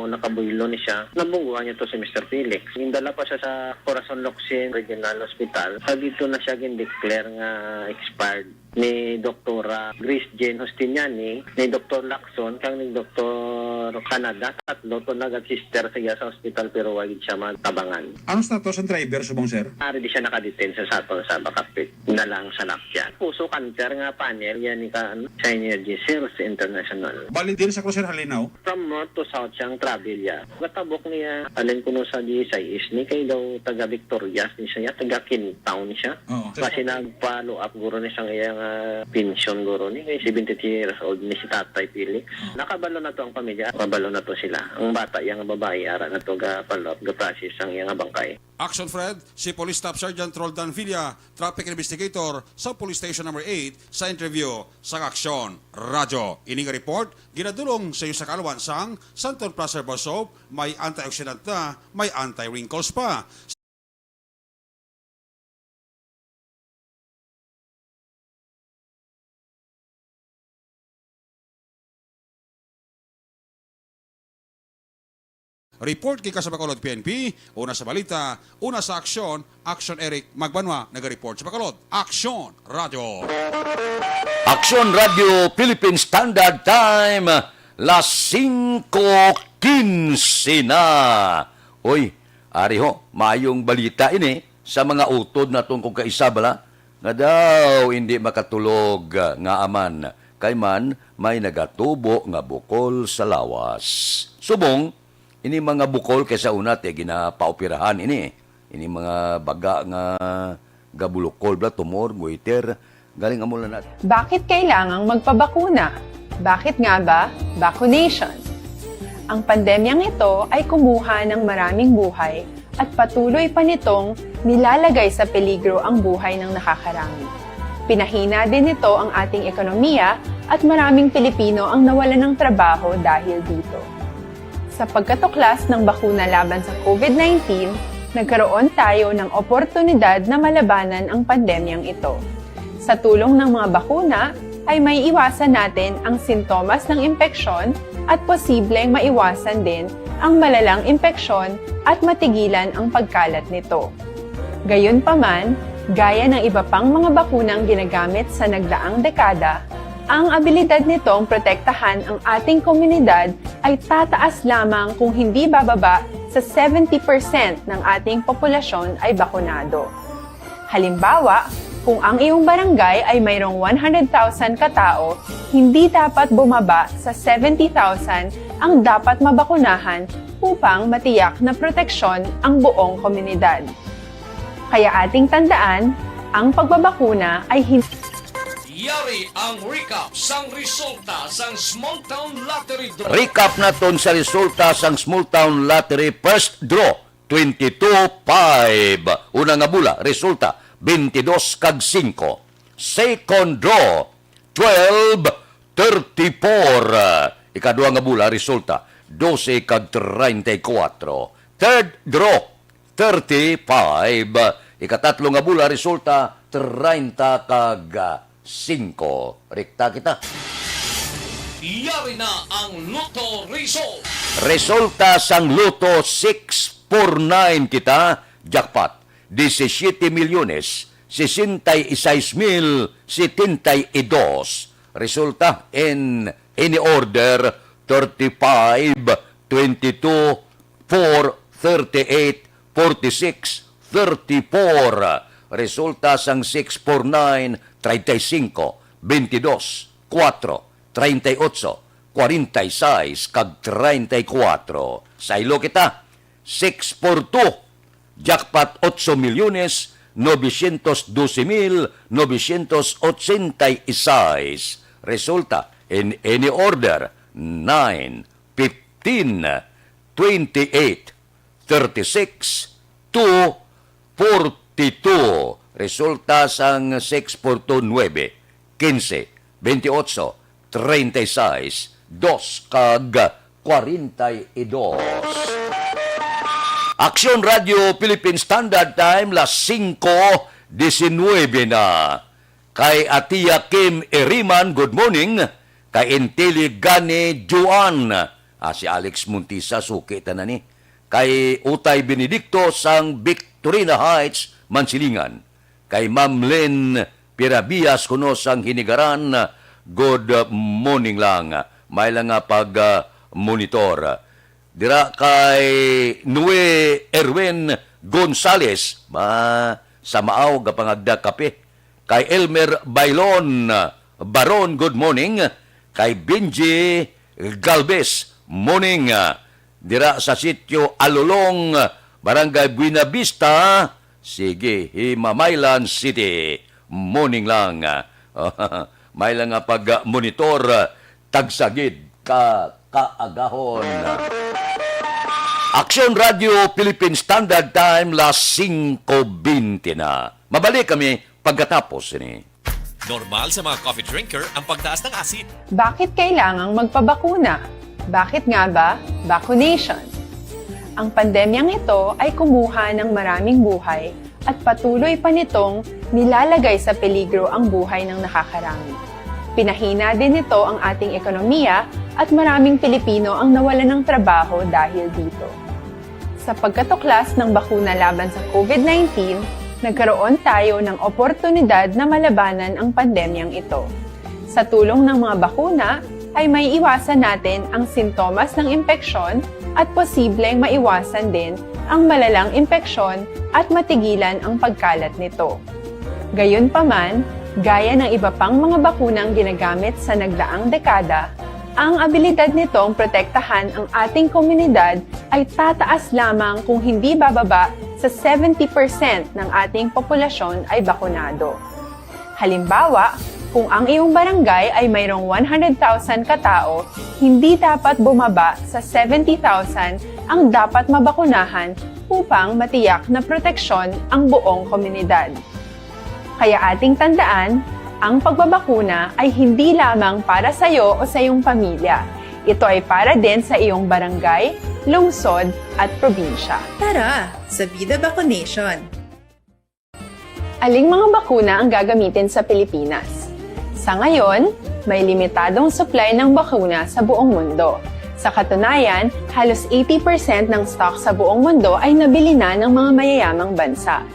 nakabuylo ni siya. Nabungguan niya to si Mr. Felix. Indala pa siya sa Corazon Locsin Regional Hospital. Sa dito na siya gin-declare nga expired ni Dr. Grace Jane Hostiniani, ni Dr. Lacson, kang ni Dr. Canada. Tatlo to nag-sister siya sa hospital pero wagid siya magtabangan. Ano status ang driver, subong sir? Ari di siya nakadetain sa ato sa Bakapit na lang sa lakyan. Puso cancer nga panel yan ni ka Synergy Sales International. Bali din sa Cruiser Halinaw? From north to south siyang travel ya. Gatabok niya, alin ko no sa GSIS ni kay daw taga Victorias ni siya, taga Kintown siya. Oo. Kasi nag-follow up guro ni siyang iyang pension guro ni, 73 years old ni si Tatay Felix. Nakabalo na to ang pamilya, kabalo na to sila. Ang bata, yung babae, ara na to ga-follow up, ga-process ang iyang bangkay. Action Fred, si Police Staff Sergeant Roldan Villa, traffic investigator sa Police Station number 8 sa interview sa Aksyon Radyo. Ining report, ginadulong sa iyo sa Kalawan sang Santon Placer Bar Soap, may antioxidant na, may anti-wrinkles pa. Report kay sa Bacolod PNP, una sa balita, una sa aksyon, Action Eric Magbanwa, nag-report sa Bacolod. Action Radio. Aksyon Radio Philippine Standard Time, las 5:15 na. Uy, ari ho, mayong balita ini sa mga utod na tong kung kaisabala, nga daw hindi makatulog nga aman, kay man may nagatubo nga bukol sa lawas. Subong, ini mga bukol kaysa una te ginapaoperahan ini mga baga nga gabulukol bla tumor goiter galing amulan natin. Bakit kailangang magpabakuna? Bakit nga ba vaccination? Ang pandemyang ito ay kumuha ng maraming buhay at patuloy pa nitong nilalagay sa peligro ang buhay ng nakakarami. Pinahina din nito ang ating ekonomiya at maraming Pilipino ang nawalan ng trabaho dahil dito. Sa pagkatuklas ng bakuna laban sa COVID-19, nagkaroon tayo ng oportunidad na malabanan ang pandemyang ito. Sa tulong ng mga bakuna, ay may iwasan natin ang sintomas ng impeksyon at posibleng maiwasan din ang malalang impeksyon at matigilan ang pagkalat nito. Gayunpaman, gaya ng iba pang mga bakunang ginagamit sa nagdaang dekada, ang abilidad nitong protektahan ang ating komunidad ay tataas lamang kung hindi bababa sa 70% ng ating populasyon ay bakunado. Halimbawa, kung ang iyong barangay ay mayroong 100,000 katao, hindi dapat bumaba sa 70,000 ang dapat mabakunahan upang matiyak na proteksyon ang buong komunidad. Kaya ating tandaan, ang pagbabakuna ay hindi Yari ang recap sang resulta sang Small Town Lottery Draw. Recap naton sa resulta sang Small Town Lottery First Draw 22-5. Una nga bula, resulta 22 kag 5. Second draw 12-34. Ikadua nga bula, resulta 12 kag 34. Third draw 35. Ikatatlo nga bula, resulta 30 kag 5. Rekta kita. Yari na ang Lotto Result. Resulta sang Luto 649 kita, jackpot 17,66,072. Resulta in any order 35, 22, 4, 38, 46, 34. Resulta sang 649, 35, 22, 4, 38, 46, kag 34. Sa ilo kita, 642, jackpot 8,912,986. Resulta in any order 9, 15, 28, 36, 2, 42. Resulta sang 642, 15, 28, 36, 2 kag 42. Aksyon Radio Philippine Standard Time, las 5:19 na. Kay Atia Kim Eriman, good morning. Kay Intelligane Juan, si Alex Muntisa, suki na ni. Kay Utay Benedicto sang Victorina Heights, Mansilingan. Kay Ma'am Len Pirabias kuno sang Hinigaran, good morning lang. May lang nga pag-monitor. Dira kay Nue Erwin Gonzales, sa maaw gapangagda kape. Kay Elmer Bailon Baron, good morning. Kay Benji Galvez, morning. Dira sa sitio Alolong, Barangay Buena Vista, sige, Himamaylan City. Morning lang. May lang nga pag-monitor, tagsagid kaagahon. Aksyon Radio Philippine Standard Time, las 5:20 na. Mabalik kami pagkatapos ini. Normal sa mga coffee drinker ang pagtaas ng asid. Bakit kailangang magpabakuna? Bakit nga ba? Vaccination. Ang pandemyang ito ay kumuha ng maraming buhay at patuloy pa nitong nilalagay sa peligro ang buhay ng nakakarami. Pinahina din nito ang ating ekonomiya at maraming Pilipino ang nawalan ng trabaho dahil dito. Sa pagkatuklas ng bakuna laban sa COVID-19, nagkaroon tayo ng oportunidad na malabanan ang pandemyang ito. Sa tulong ng mga bakuna, ay may iwasan natin ang sintomas ng impeksyon at posibleng maiwasan din ang malalang impeksyon at matigilan ang pagkalat nito. Gayunpaman, gaya ng iba pang mga bakunang ginagamit sa nagdaang dekada, ang abilidad nitong protektahan ang ating komunidad ay tataas lamang kung hindi bababa sa 70% ng ating populasyon ay bakunado. Halimbawa, kung ang iyong barangay ay mayroong 100,000 katao, hindi dapat bumaba sa 70,000 ang dapat mabakunahan upang matiyak na proteksyon ang buong komunidad. Kaya ating tandaan, ang pagbabakuna ay hindi lamang para sa iyo o sa iyong pamilya. Ito ay para din sa iyong barangay, lungsod at probinsya. Tara, sa Vida Vaccination. Aling mga bakuna ang gagamitin sa Pilipinas? Sa ngayon, may limitadong supply ng bakuna sa buong mundo. Sa katunayan, halos 80% ng stock sa buong mundo ay nabili na ng mga mayayamang bansa.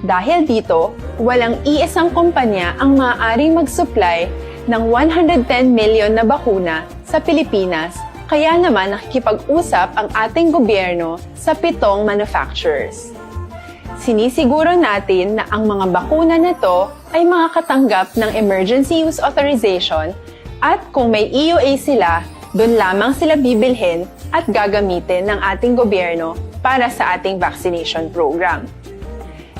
Dahil dito, walang iisang kumpanya ang maaaring mag-supply ng 110 million na bakuna sa Pilipinas, kaya naman nakikipag-usap ang ating gobyerno sa 7 manufacturers. Sinisiguro natin na ang mga bakuna na to ay makakatanggap ng Emergency Use Authorization at kung may EUA sila, doon lamang sila bibilhin at gagamitin ng ating gobyerno para sa ating vaccination program.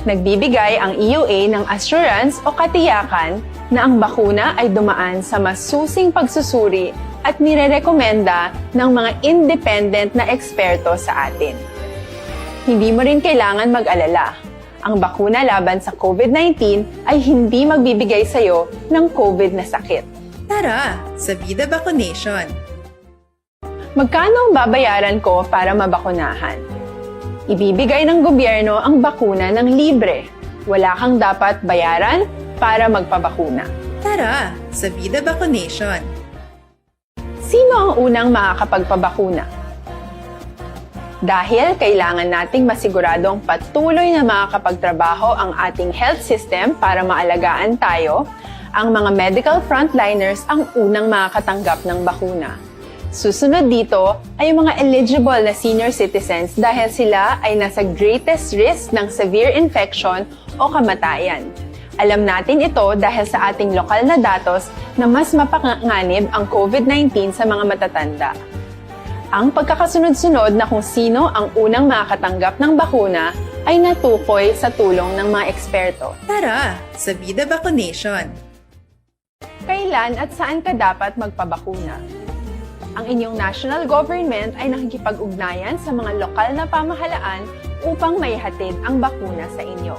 Nagbibigay ang EUA ng assurance o katiyakan na ang bakuna ay dumaan sa masusing pagsusuri at nirerekomenda ng mga independent na eksperto sa atin. Hindi mo rin kailangan mag-alala. Ang bakuna laban sa COVID-19 ay hindi magbibigay sa'yo ng COVID na sakit. Tara, sa Vida Vaccination. Magkano ang babayaran ko para mabakunahan? Ibibigay ng gobyerno ang bakuna ng libre. Wala kang dapat bayaran para magpabakuna. Tara, sa Vida Vaccination. Sino ang unang makakapagpabakuna? Dahil kailangan nating masiguradong patuloy na makakapagtrabaho ang ating health system para maalagaan tayo, ang mga medical frontliners ang unang makakatanggap ng bakuna. Susunod dito ay yung mga eligible na senior citizens dahil sila ay nasa greatest risk ng severe infection o kamatayan. Alam natin ito dahil sa ating lokal na datos na mas mapanganib ang COVID-19 sa mga matatanda. Ang pagkakasunod-sunod na kung sino ang unang makakatanggap ng bakuna ay natukoy sa tulong ng mga eksperto. Tara, sa Vida Vaccination. Kailan at saan ka dapat magpabakuna? Ang inyong national government ay nakikipag-ugnayan sa mga lokal na pamahalaan upang maihatid ang bakuna sa inyo.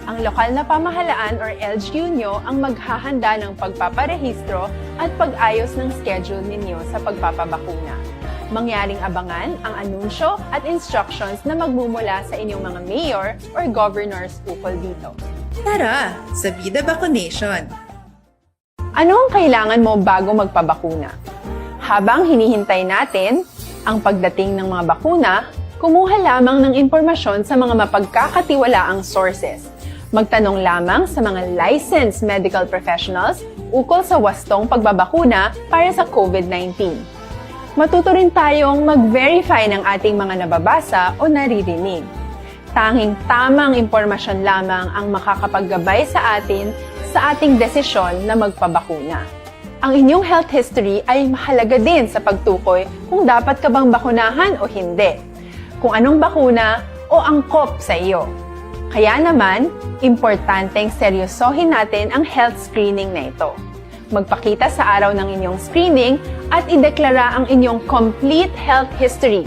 Ang lokal na pamahalaan or LGU nyo ang maghahanda ng pagpaparehistro at pag-ayos ng schedule ninyo sa pagpapabakuna. Mangyaring abangan ang anunsyo at instructions na magmumula sa inyong mga mayor or governors ukol dito. Tara, sa Vida Vaccination. Ano ang kailangan mo bago magpabakuna? Habang hinihintay natin ang pagdating ng mga bakuna, kumuha lamang ng impormasyon sa mga mapagkakatiwalaang sources. Magtanong lamang sa mga licensed medical professionals ukol sa wastong pagbabakuna para sa COVID-19. Matuto rin tayong mag-verify ng ating mga nababasa o naririnig. Tanging tamang impormasyon lamang ang makakapaggabay sa atin sa ating desisyon na magpabakuna. Ang inyong health history ay mahalaga din sa pagtukoy kung dapat ka bang bakunahan o hindi, kung anong bakuna o angkop sa iyo. Kaya naman, importanteng seryosohin natin ang health screening na ito. Magpakita sa araw ng inyong screening at ideklara ang inyong complete health history,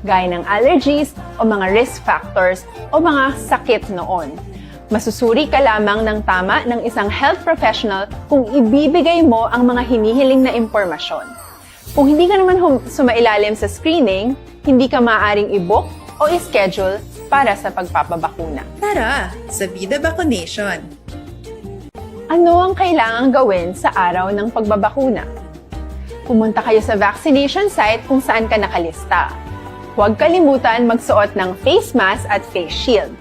gaya ng allergies o mga risk factors o mga sakit noon. Masusuri ka lamang ng tama ng isang health professional kung ibibigay mo ang mga hinihiling na impormasyon. Kung hindi ka naman sumailalim sa screening, hindi ka maaaring i-book o i-schedule para sa pagpapabakuna. Tara, sa Vida Vaccination. Ano ang kailangang gawin sa araw ng pagbabakuna? Pumunta kayo sa vaccination site kung saan ka nakalista. Huwag kalimutan magsuot ng face mask at face shield.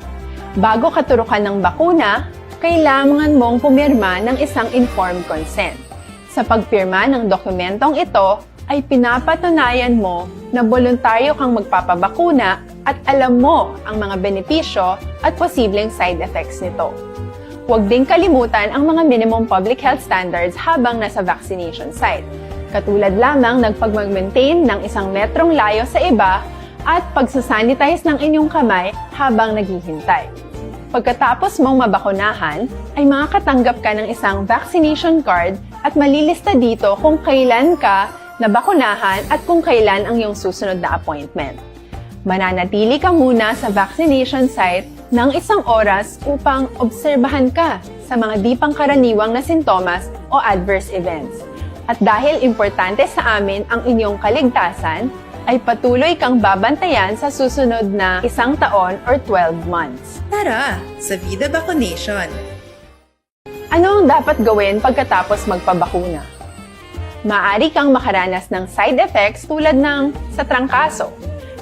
Bago ka turukan ng bakuna, kailangan mong pumirma ng isang informed consent. Sa pagpirma ng dokumentong ito, ay pinapatunayan mo na voluntaryo kang magpapabakuna at alam mo ang mga benepisyo at posibleng side effects nito. Huwag din kalimutan ang mga minimum public health standards habang nasa vaccination site. Katulad lamang nagpag-maintain ng 1 metrong layo sa iba at pagsasanitize ng inyong kamay habang naghihintay. Pagkatapos mong mabakunahan, ay makakatanggap ka ng isang vaccination card at malilista dito kung kailan ka nabakunahan at kung kailan ang iyong susunod na appointment. Mananatili ka muna sa vaccination site ng 1 oras upang obserbahan ka sa mga di pangkaraniwang na sintomas o adverse events. At dahil importante sa amin ang inyong kaligtasan, ay patuloy kang babantayan sa susunod na 1 taon or 12 months. Tara sa Vida Vaccination. Ano ang dapat gawin pagkatapos magpabakuna? Maaari kang makaranas ng side effects tulad ng sa trangkaso,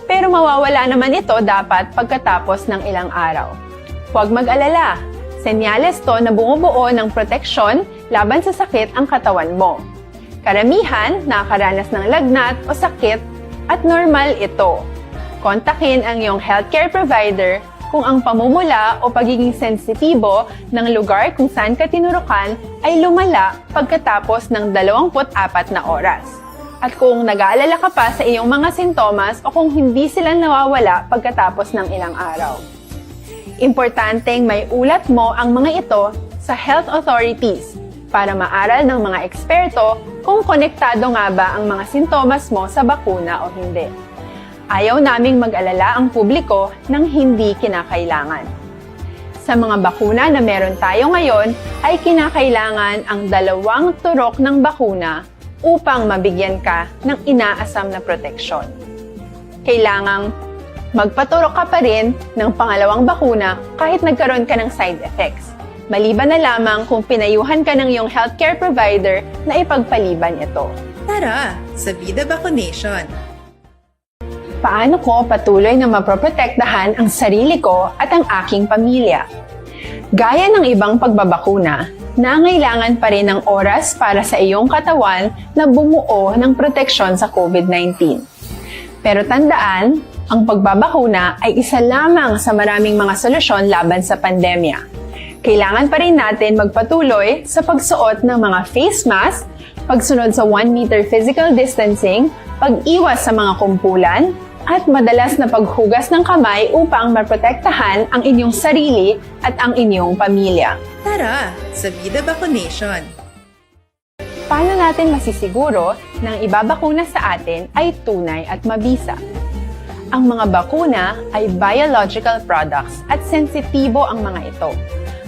pero mawawala naman ito dapat pagkatapos ng ilang araw. Huwag mag-alala, senyales to na bumubuo ng proteksyon laban sa sakit ang katawan mo. Karamihan nakakaranas ng lagnat o sakit at normal ito. Kontakin ang iyong healthcare provider kung ang pamumula o pagiging sensitibo ng lugar kung saan ka tinurukan ay lumala pagkatapos ng 24 na oras. At kung nag-aalala ka pa sa iyong mga sintomas o kung hindi sila nawawala pagkatapos ng ilang araw. Importanteng may ulat mo ang mga ito sa health authorities para maaral ng mga eksperto kung konektado nga ba ang mga sintomas mo sa bakuna o hindi. Ayaw naming mag-alala ang publiko ng hindi kinakailangan. Sa mga bakuna na meron tayo ngayon, ay kinakailangan ang 2 turok ng bakuna upang mabigyan ka ng inaasam na proteksyon. Kailangang magpaturok ka pa rin ng pangalawang bakuna kahit nagkaroon ka ng side effects. Maliban na lamang kung pinayuhan ka ng iyong healthcare provider na ipagpaliban ito. Tara sa Vida Vaccination. Paano ko patuloy na maproprotektahan ang sarili ko at ang aking pamilya? Gaya ng ibang pagbabakuna, nangailangan pa rin ng oras para sa iyong katawan na bumuo ng proteksyon sa COVID-19. Pero tandaan, ang pagbabakuna ay isa lamang sa maraming mga solusyon laban sa pandemya. Kailangan pa rin natin magpatuloy sa pagsuot ng mga face mask, pagsunod sa 1 meter physical distancing, pag-iwas sa mga kumpulan, at madalas na paghugas ng kamay upang maprotektahan ang inyong sarili at ang inyong pamilya. Tara sa Vida Vaccination. Paano natin masisiguro na ang ibabakuna sa atin ay tunay at mabisa? Ang mga bakuna ay biological products at sensitibo ang mga ito.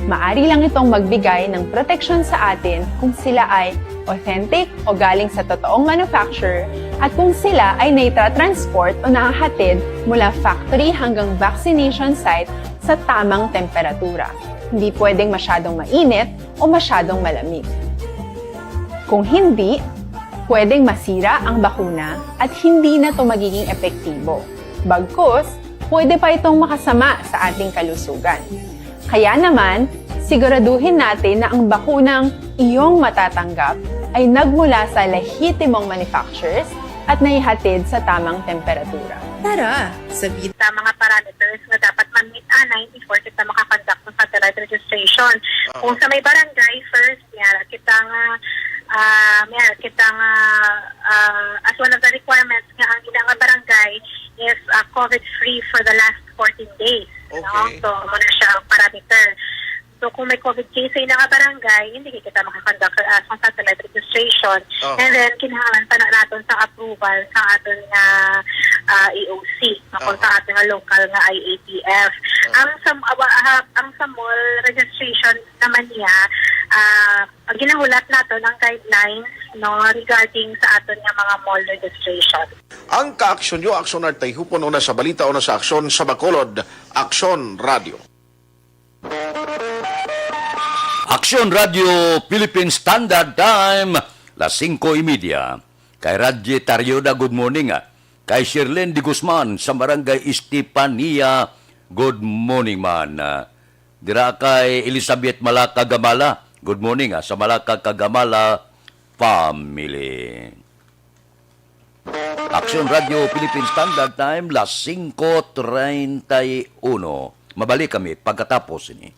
Maari lang itong magbigay ng proteksyon sa atin kung sila ay authentic o galing sa totoong manufacturer at kung sila ay naitra-transport o nahahatid mula factory hanggang vaccination site sa tamang temperatura. Hindi pwedeng masyadong mainit o masyadong malamig. Kung hindi, pwedeng masira ang bakuna at hindi na ito magiging epektibo. Bagkus, pwede pa itong makasama sa ating kalusugan. Kaya naman, siguraduhin natin na ang bakunang iyong matatanggap ay nagmula sa lehitimong manufacturers at naihatid sa tamang temperatura. Tara sa Vida. Sa mga parameters na dapat ma-meet 94 kita makakonduct ng satellite registration. Kung sa may barangay, first, as one of the requirements nga ang ilang barangay is COVID-free for the last 14 days. Okay. No? So, muna siya ang parameter. So, kung may COVID case sa ilang barangay, hindi kita makakonduct sa satellite registration. And then, kinahanglan pa na natin sa approval sa aton nga EOC, kung sa ating local nga IATF. Ang sa mall registration naman niya, ginahulat natin ang guidelines regarding sa aton nga mga mall registration. Ang kaaksyon nyo, Aksyon Artay, hupon una sa balita o na sa aksyon sa Bacolod, Aksyon Radio. Aksyon Radio Philippine Standard Time, las 5:30. Kay Radje Taryoda, good morning. Kay Shirlene de Guzman sa Barangay Estepania, good morning man. Dira kay Elizabeth Malaka Gamala, good morning sa Malaka Kagamala family. Aksyon Radio Philippine Standard Time, las 5:31. Mabalik kami pagkatapos ini.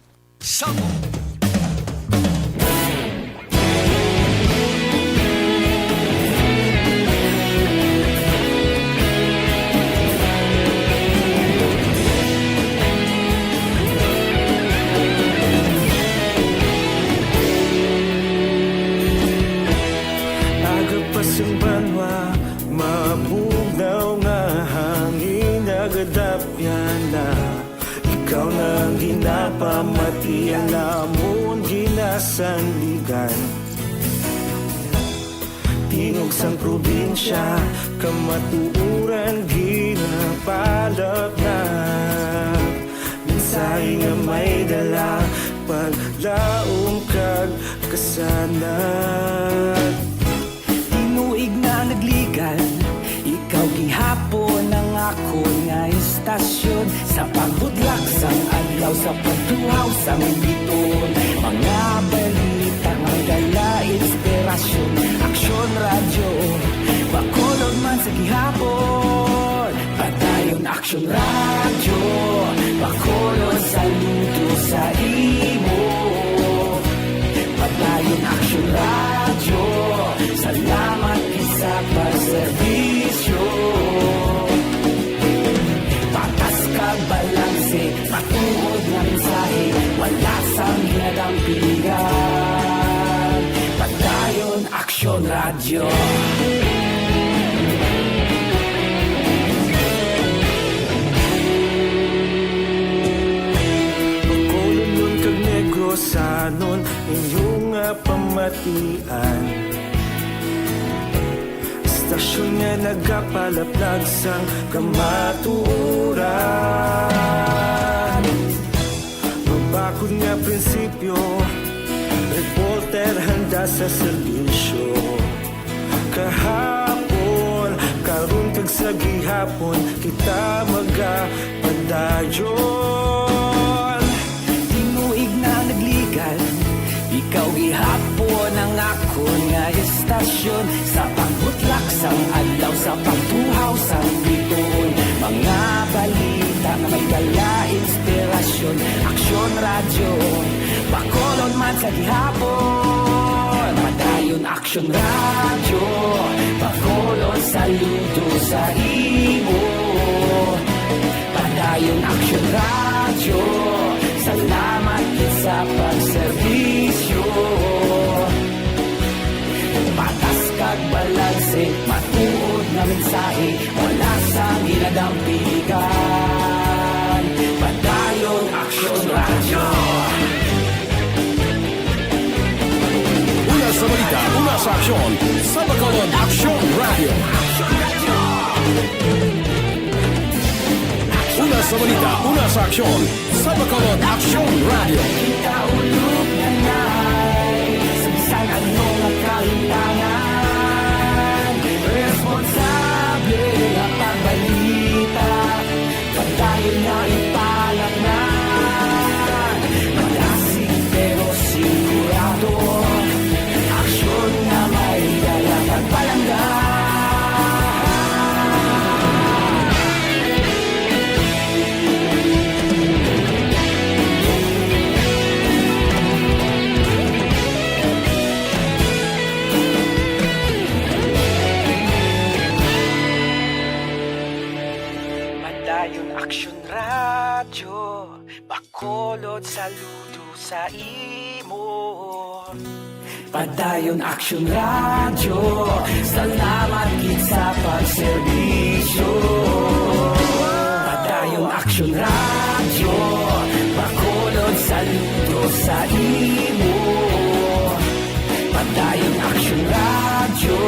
Agapasang banwa, mabugaw nga hangin agadapyan na. Ikaw nang ginapamatian namon ginasanligan. tingog sang probinsya, kamatuuran ginapalap na. Mensahe nga may dala, paglaom kag kasanat. Tinuig na nagligan, ikaw gihapon ang ako nga istasyon. Sa pagbudlak sang adlaw, sa pagtuhaw sang biton. Mga balita nga dala inspirasyon. Aksyon radyo, bakulog man sa gihapon. Padayon aksyon radyo, bakulog saludo sa imo. Padayon aksyon radyo, salamat isa pagserbisyo. Patas kag balanse, matuod nga mensahe, wala sang hinadampingan. Padayon aksyon radyo. Bacolod kag Negrosanon, inyong nga pamatian. Istasyon nga nagapalaplag sang kamatuuran. Mabakod nga prinsipyo, reporter handa sa serbisyo. Kahapon, karon kag sa gihapon, kita magapadayon. Tinuig na nagligan, ikaw gihapon ang ako nga istasyon. Sa pagbutlak sang adlaw, sa pagtuhaw sang biton. Mga balita na may dala inspirasyon. Aksyon radyo, bakolon man sa gihapon. Padayon aksyon radyo, bakolon saludo sa imo. Padayon aksyon radyo, salamat sa pagserbisyo. Patas kag balanse, matuod na mensahe, wala sang ginadampigan. Padayon aksyon radyo. Una sa balita, una sa aksyon, sa Bacolod Aksyon Radio. Una sa balita, una sa aksyon, sa Bacolod Aksyon Radio. Kita ulog na na'y sabisan anong nakalintangan. Responsable na pagbalita, pagdayon na ipalat na. Malasig pero sigurado, aksyon na may dalang at palanggan. Padayon aksyon radyo, bakolod saludo sa imo. Padayon aksyon radyo, salamat gid sa pagserbisyo. Padayon aksyon radyo, bakolod saludo sa imo. Padayon aksyon radyo,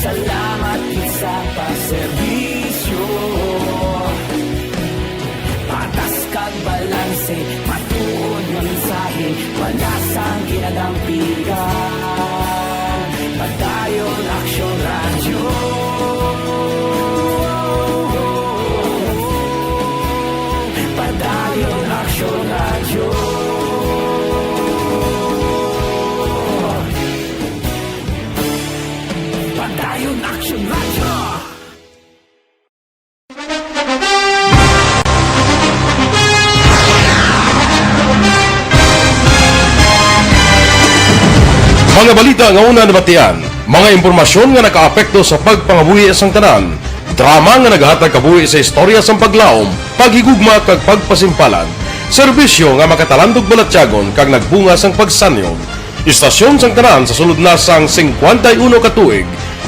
salamat gid sa pagserbisyo. Patas kag balanse, matuod nga mensahe, wala sang ginadampigan. Padayon aksyon radyo. Padayon aksyon radyo. Padayon aksyon radyo. Mga balita nga una nabatian, mga impormasyon nga nakaapekto sa pagpangabuhi sang tanan, drama nga naghatag kabuhi sa istorya sang paglaom, paghigugma kag pagpasimpalan, serbisyo nga makatalandog balatyagon kag nagbunga sang pagsanyo. Istasyon sang tanan sa sulod na sang 51 ka tuig,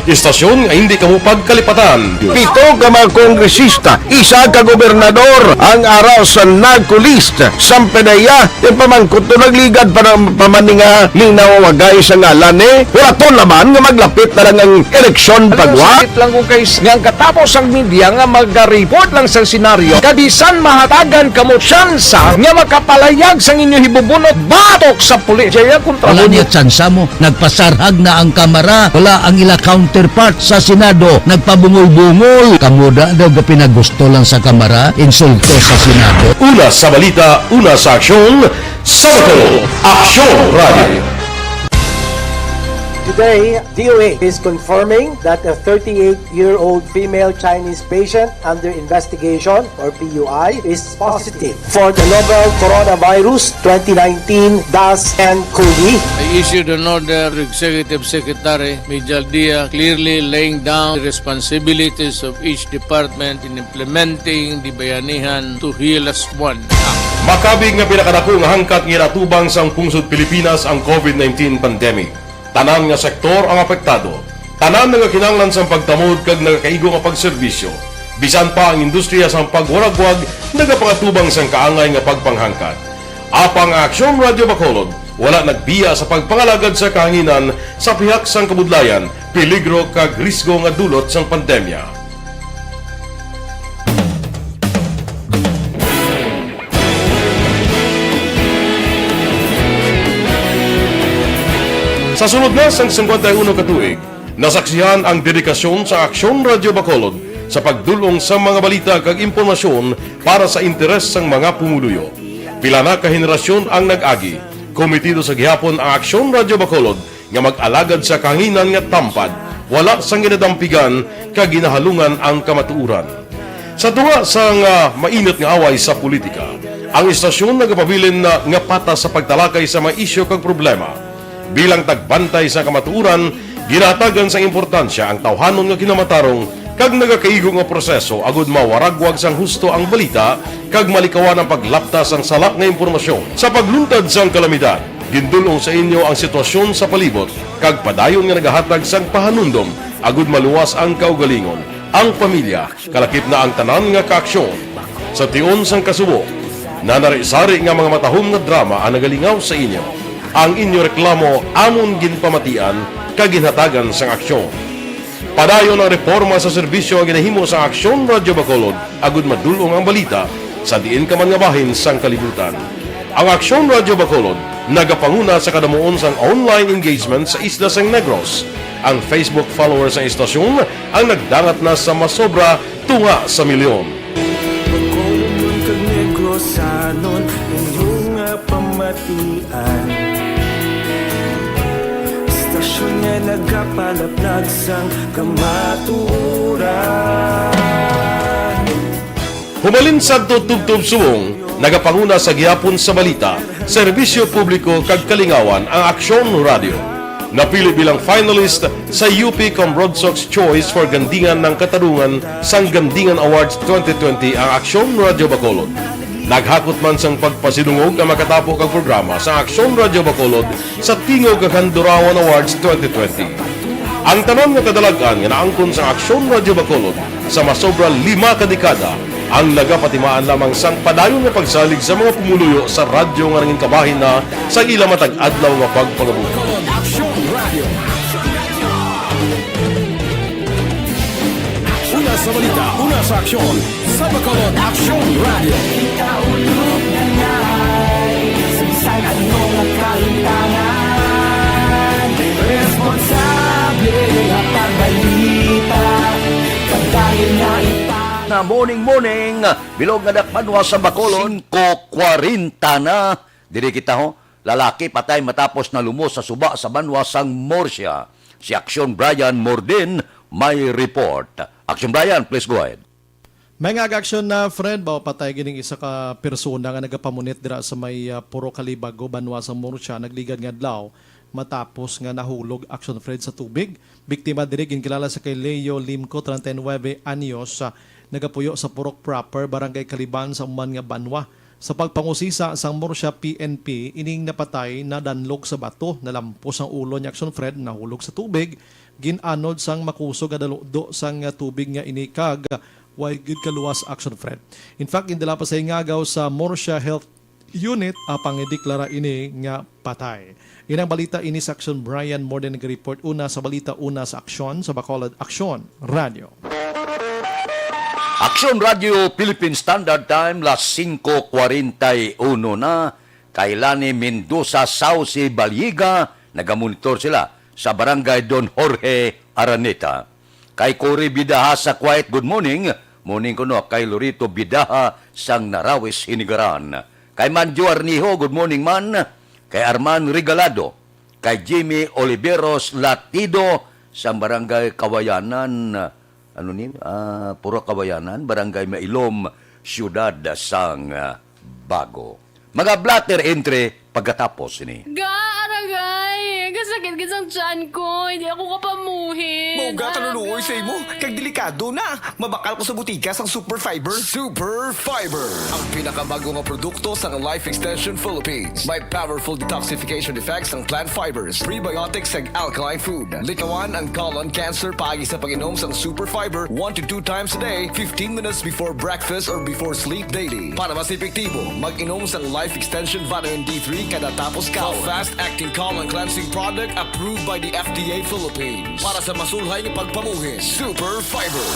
Istasyon nga hindi kamo pagkalipatan. 7 ka mga kongresista, 1 ka gobernador ang araw sa nagkulist sa pedaya yung pamangkot to nagligad para pamaninga ning nawagay sa ngalan wala to naman nga maglapit na lang ang eleksyon pagwa. Sakit lang ko guys nga katapos ang media nga mag-report lang sa senaryo kadisan mahatagan kamo tsansa nga makapalayag sa inyo hibubunot batok sa pulis. Jaya kontra Wala niya tsansa mo, nagpasarhag na ang kamara, wala ang ila counterpart sa Senado, nagpabungol-bungol. Kamuda daw ga pinagusto lang sa kamara, insulto sa Senado. Una sa balita, una sa aksyon, sa Bacolod, Aksyon Radio. Today, DOA is confirming that a 38-year-old female Chinese patient under investigation, or PUI, is positive for the novel coronavirus 2019 DAS-CoV. I issued an order to Executive Secretary Mijal Dia clearly laying down the responsibilities of each department in implementing the bayanihan to heal as one. Makabig nga pinakadako nga hangkat nga natubang sang pungsod Pilipinas ang COVID-19 pandemic. Tanan nga sektor ang apektado. Tanan nga kinanglan sa pagtamod kag nagakaigo nga pagserbisyo. Bisan pa ang industriya sa pagwaragwag nagapangatubang sang kaangay nga pagpanghangkat. Apang Aksyon Radio Bacolod wala nagbiya sa pagpangalagad sa kahanginan sa pihak sang kabudlayan, peligro kag risgo nga dulot sang pandemya. Sa sunod na sang 51 katuig, nasaksihan ang dedikasyon sa Aksyon Radio Bacolod sa pagdulong sa mga balita kag impormasyon para sa interes sang mga pumuluyo. Pila na ka henerasyon ang nag-agi, komitido sa gihapon ang Aksyon Radio Bacolod nga mag-alagad sa kahanginan nga tampad, wala sang ginadampigan kag ginahalungan ang kamatuuran. Sa tunga sang mainit nga away sa politika, ang istasyon nagapabilin na nga patas sa pagtalakay sa mga isyu kag problema. Bilang tagbantay sa kamatuuran, ginatagan sa importansya ang tawhanon nga kinamatarong kag nagakaigo nga proseso agud mawaragwag sang husto ang balita kag malikawan ang paglaptas ang salak nga impormasyon. Sa pagluntad sang kalamidad, gindulong sa inyo ang sitwasyon sa palibot kag padayon nga nagahatag sang pahanundom agud maluwas ang kaugalingon, ang pamilya, kalakip na ang tanan nga kaaksyon. Sa tion sang kasubo, nanari-sari nga mga matahom nga drama ang nagalingaw sa inyo. Ang inyo reklamo amon ginpamatian kag ginhatagan sang aksyon. Padayon ang reforma sa serbisyo ang ginahimo sa Aksyon Radio Bacolod agud madulong ang balita sa diin ka man nga bahin sang kalibutan. Ang Aksyon Radio Bacolod nagapanguna sa kadamuon sang online engagement sa isla sang Negros. Ang Facebook followers sa istasyon ang nagdangat na sa masobra tunga sa milyon. Bacolod kag Negros sanon inyong pamatian. Istasyon nga nagapalaplag sang kamaturan. Humalin sa tutubtub suwong, nagapanguna sa gihapon sa balita, serbisyo publiko kag kalingawan ang Aksyon Radio. Napili bilang finalist sa UP Broadsox Choice for Gandingan ng Katarungan sang Gandingan Awards 2020 ang Aksyon Radio Bacolod. Naghakot man sang pagpasidungog ang makatapo kag programa sa Aksyon Radio Bacolod sa Tingog kag Handurawan Awards 2020. Ang tanan nga kadalagan nga naangkon sa Aksyon Radio Bacolod sa masobra 5 ka dekada ang nagapatimaan lamang sang padayon nga pagsalig sa mga pumuluyo sa radyo nga nangin kabahin na sa ila matag adlaw nga pagpangabuhi. Una sa balita, una sa aksyon, sa Bacolod Aksyon Radio. Ikaulog na ngay, sagsag ano ang kalintangan. Responsable ang pagbalita, pagdahil na Na morning, bilog nga dakpanwa sa Bacolod, 5:40 na. Diri kita lalaki patay matapos na lumos sa suba sa banwa sang Morsia. Si Aksyon Brian Mordin may report. Aksyon Brian, please go ahead. May nga aksyon na friend, bawa patay gining isa ka persona nga nagapamunit dira sa may Puro Calibago, banwa sa Morsia, nagligad nga adlaw matapos nga nahulog aksyon friend sa tubig. Biktima diri ginkilala sa kay Leo Limco, 39 anyos, nagapuyo sa Purok proper, barangay Kaliban sa Uman nga banwa. Sa pagpangusisa sang Murcia PNP, ining napatay na danlog sa bato, nalampos ang ulo ni Action Fred, nahulog sa tubig, ginanod sang makusog adaldo sang tubig nga inikag, way good kaluwas Action Fred. In fact, indala pa sa ingagaw sa Murcia Health Unit, pangideklara ini nga patay. Inang balita ini sa Action Brian Morden nag-report una sa balita una sa Action sa Bacolod Action Radio. Action Radio Philippine Standard Time, las 5:41 na. Kailani Mendoza, Sauce, Balyiga, nagamonitor sila sa barangay Don Jorge Araneta. Kay Cory Bidaha sa Quiet, good morning. Morning ko no, kay Lorito Bidaha sang Narawis, Hinigaran. Kay Manjo Arniho, good morning man. Kay Arman Regalado. Kay Jimmy Oliveros Latido sa barangay Kawayanan, Puro Kawayanan, barangay Mailom, Siyudad sang Bago. Mga blatter entry pagkatapos ini. Aragay! Kasakit kisang tiyan ko. Hindi ako kapamuhin. Mauga taluloy sa imo. Kag delikado na. Mabakal ko sa butika sang Super Fiber. Super Fiber. Ang pinakabago nga produkto sa Life Extension Philippines. May powerful detoxification effects ang plant fibers, prebiotics ag alkaline food. Likawan ang colon cancer paagi sa pag-inom sang Super Fiber 1 to 2 times a day, 15 minutes before breakfast or before sleep daily. Para mas epektibo, mag-inom sang Life Extension Vitamin D3 kada tapos ka. Fast-acting colon cleansing product approved by the FDA Philippines. Para sa masulhay ng pagpamuhin, Super Fiber.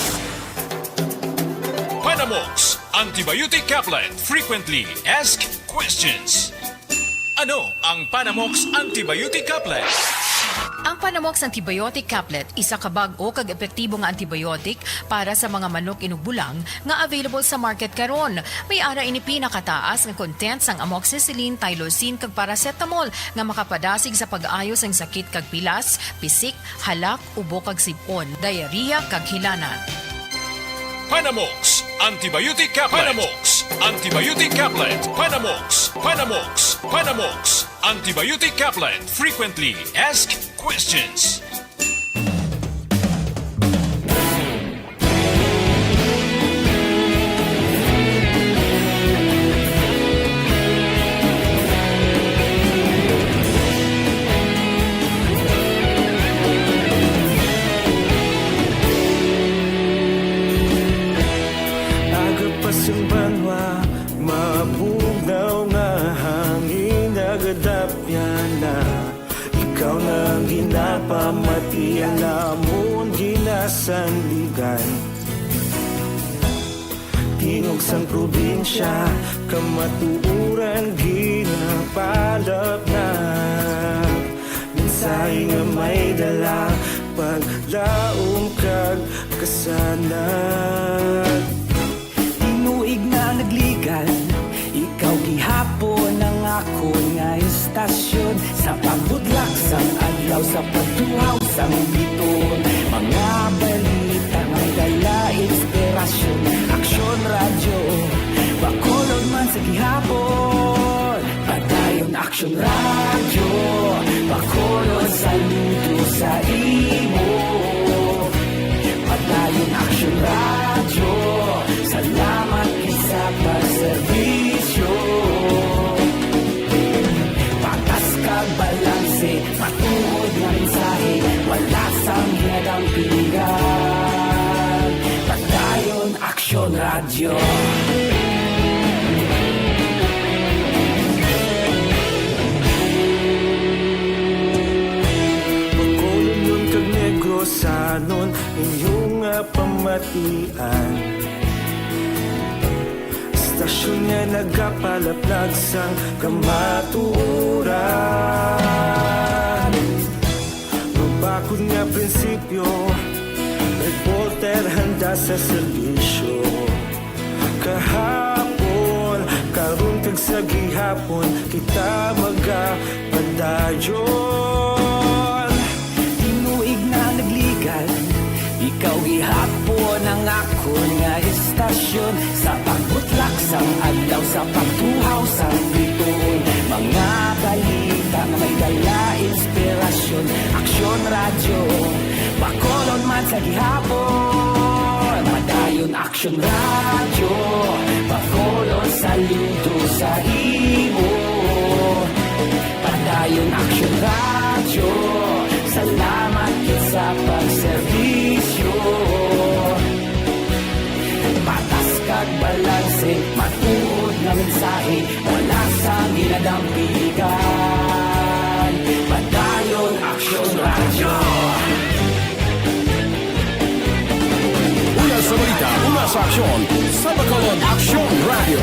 Panamox Antibiotic Caplet. Frequently Asked Questions. Ano ang Panamox Antibiotic Caplet? Ang Panamox Antibiotic Caplet, isa ka bag-o kag epektibo nga antibiotic para sa mga manok inugbulang nga available sa market karon. May ara ini pinakataas nga contents ang amoxicillin, tylosin kag paracetamol nga makapadasig sa pag-ayos ang sakit kag pilas, pisik, halak, ubo kag sipon, diarrhea kag hilana. Panamox Antibiotic Caplet. Panamox Antibiotic Caplet. Panamox. Panamox. Panamox Antibiotic Caplet. Frequently Asked Questions. Agapasang banwa, mabugaw nga hangin, agadapyan na. Ikaw nang ginapamatian namon ginasandigan. Tingog sang probinsya, kamatuuran ginapalap na. Minsay nga may dala, paglaom kag kasanag. Tinuig na nagligan, ikaw gihapon ang ako nga istasyon. Sa pagbudlak sang adlaw, sa pagtuhaw sang biton. Mga balita may dala inspirasyon. Aksyon radyo, Bacolod man sa gihapon. Padayon Aksyon radyo, Bacolod saludo sa imo. Padayon Aksyon radyo, salamat sa pagserbisyo. Patas kag balanse, patuod nga mensahe, wala sang hinadang pilihan. Padayon Aksyon radyo. Bacolod nun kag Negrosanon, inyong pamatian. Stasyon nga nagapalaplag sang kamaturan. Mabakod nga prinsipyo, reporter handa sa serbisyo. Kahapon, karon kag sa gihapon, kita magapadayon. Tinuig na nagligan, ikaw gihapon ang ako nga istasyon. Sa pagbutlak sang adlaw, sa pagtuhaw sang biton. Mga balita na may dala inspirasyon. Aksyon radyo, Bacolod man sa gihapon. Padayon Action Radio, Bacolod saludo sa imo. Padayon Action Radio, salamat gid sa pagserbisyo. Patas kag balanse, matuod nga mensahe, wala sa ginadampigan. Padayon Action Radio. Una sa balita, una sa aksyon, sa Bacolod Action Radio.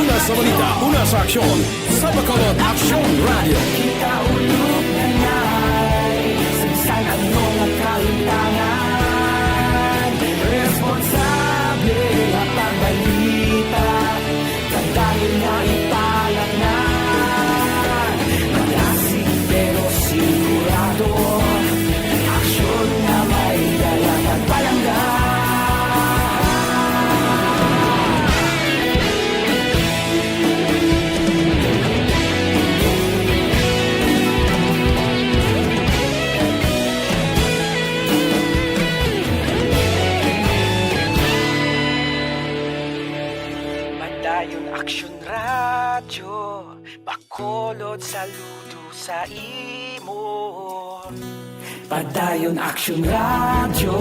Una sa balita, una sa aksyon, sa Bacolod Action Radio. Kita ulog na na'y Sinsan ang mga kalintangan. Responsable at pagbalita, Kadayon na ipalat na. Malasig pero sigurado, aksyon na may dalang at palangga. Padayon Action Radio, Bacolod saludo sa imo. Padayon Action Radio,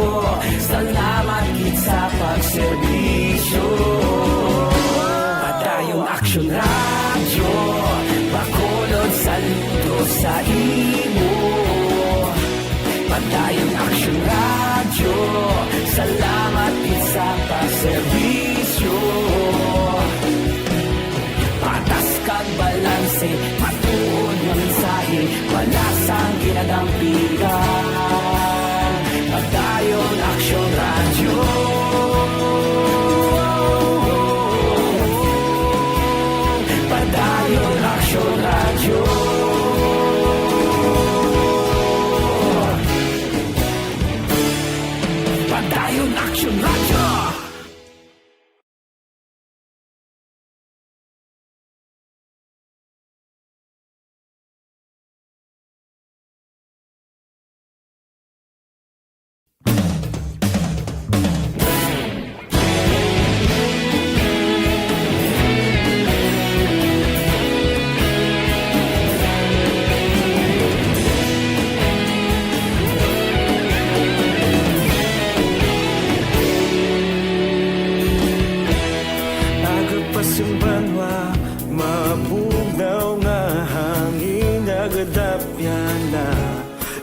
salamat gid sa pagserbisyo. Padayon Action Radio, Bacolod saludo sa imo. Padayon Action Radio, salamat gid sa pagserbisyo. Patas kag balanse, matuod nga mensahe, wala sang ginadampigan. Padayon Action Radio. Padayon Action Radio. Padayon Action Radio. Pagpasumbanwa, mabugnaw nga hangin nagadapyan na.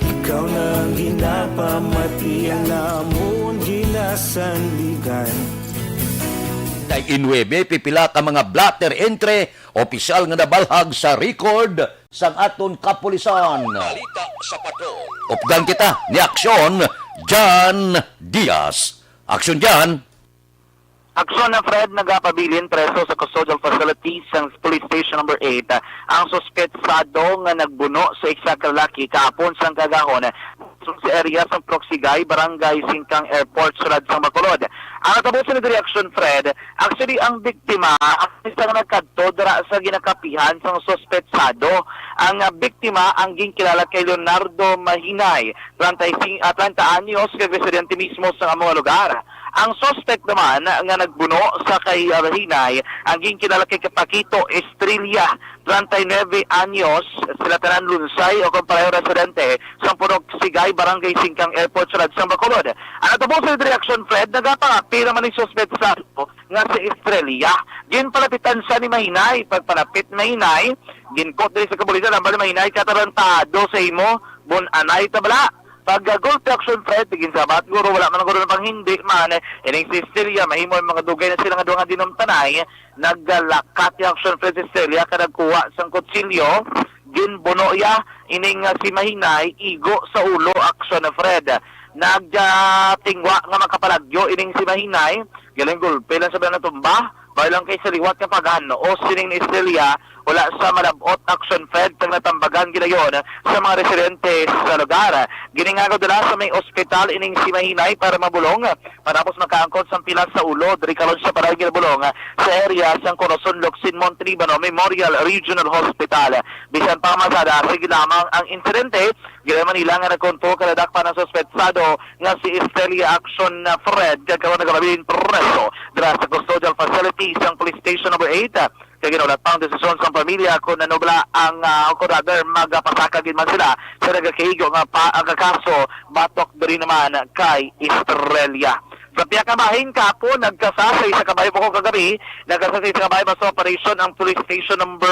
Ikaw na ang ginapamatian namon ginasandigan. Tay inwebe pipila ka mga blatter entry opisyal nga nabalhag sa record sang aton kapulisan. Balita sa patrol. Updan kita ni Aksyon Jan Diaz. Aksyon Jan. Aksyon na Fred, nagapabilin preso sa custodial facilities ng Police Station number 8 ang suspetsado nga nagbuno sa isa ka lalaki kahapon sang kagahon sa area sa Proxigay, Barangay Singkang Airport, Surad sang Bacolod. Ang natapusin na reaction Fred, actually ang biktima ang isang nagkadto dara sa ginakapihan sang suspetsado. Ang biktima ang ginkilala kay Leonardo Mahinay, 30 anyos, kay residente mismo sa mga lugar. Ang suspect naman nga nagbuno sa kay Mahinay ang ginkilala kay Paquito Estrella, 39 anyos, sila tanan Lunsay o kung pareho residente sa Proxigay, Barangay Singkang Airport, Surad sang Bacolod. Ang natapos sa reaction Fred, nagapangapil naman yung suspect sa nga si Estrella. Ginpalapitan siya ni Mahinay. Pagpalapit Mahinay, ginkot din sa kabulisan ang bali Mahinay katarantado sa imo, bunanay tabala. Pag goal action Fred, tigin sa bat, guro, wala man ang guro na pang hindi man, ining si Estrella, mahimo yung mga dugay na sila nga doon nga dinumtanay, naggalakat yung action Fred si Estrella, kanagkuha sang kutsilyo, ginbuno ya, ining si Mahinay, igo sa ulo action na Fred. Nagtingwa nga makapalagyo, ining si Mahinay, galing gulpe lang sabi na tumba, bahay lang kay sa liwat nga pagano, o sining ni Estrella, wala sa malabot action Fred, pag natambagan, dayon sa mga residente sa lugar. Giningagaw dala sa may ospital ining si Mahinay para mabulong matapos makaangkot sa pila sa ulo dari kalon sa parang ginabulong sa area sang Corazon Locsin Montelibano Memorial Regional Hospital. Bisan pa masada sige lamang ang insidente ginaman nila nga nagkonto kaladak pa ng suspetsado nga si Estelia Action Fred kagkawan nagabing preso dala sa custodial facility sang police station number 8. Kaya ginulat pang desisyon sa pamilya kung nanubla ang o rather magpasakagin man sila sa nagakaigo nga ang kaso batok diri naman kay Estrella. Sa piyakabahin kapo, nagkasasay sa kabayo po ko kagabi, nagkasasay sa kabayo sa operation ang police station number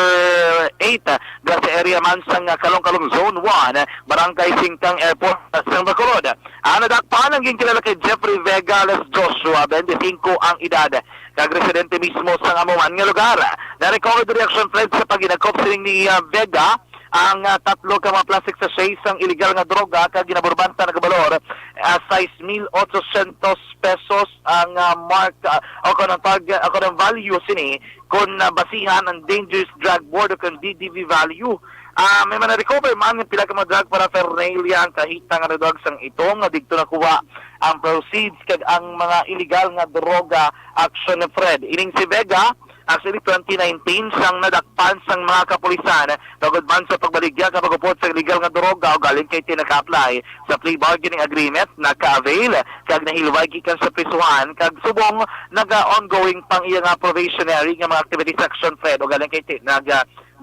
8 sa area man sang Kalong-Kalong Zone 1, Barangay Singkang Airport sa Bacolod. Ang nadakpan ang kilala kay Jeffrey Vegales Joshua, 25 ang edad. Kag-residente mismo sa amuman nga lugar. Na-recover the reaction fled sa paginagkop sining ni Vega ang tatlo ka mga plastic sachets ang illegal nga droga kag ginaburbanta nagabalor 6,800 pesos ang mark ako ng value sini kung basihan ang Dangerous Drug Board o kung DDV value. May man-recover man yung pila ka mga drug para paraphernalia ang kahita nga drug sang ito nga dito nakuha ang proceeds kag ang mga illegal nga droga action ni Fred. Ining si Vega actually 2019 sang nadakpan sang mga kapulisan tugod man sa pagbaligya kapag upod sa illegal nga droga o galing kay tinaka-apply sa plea bargaining agreement naka-avail kag nahilway gikan sa prisuhan kag subong naga-ongoing pang iya nga probationary nga mga activities action Fred o galing kay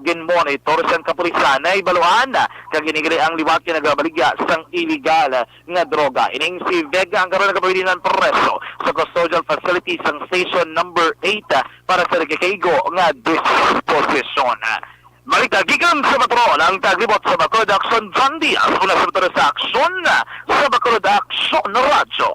gin-monitor sang kapulisan na ibaluan kag ginigili ang liwat nga nagabaligya sang illegal nga droga. Ining si Vega ang karon nagapabilinan preso sa custodial facility sang station number 8 para sa nagkakaigo nga disposition. Malita gikan sa Bacolod ang taglibot sa Bacolod Action John Diaz mula sa Bacolod sa Action sa Bacolod Action Radio.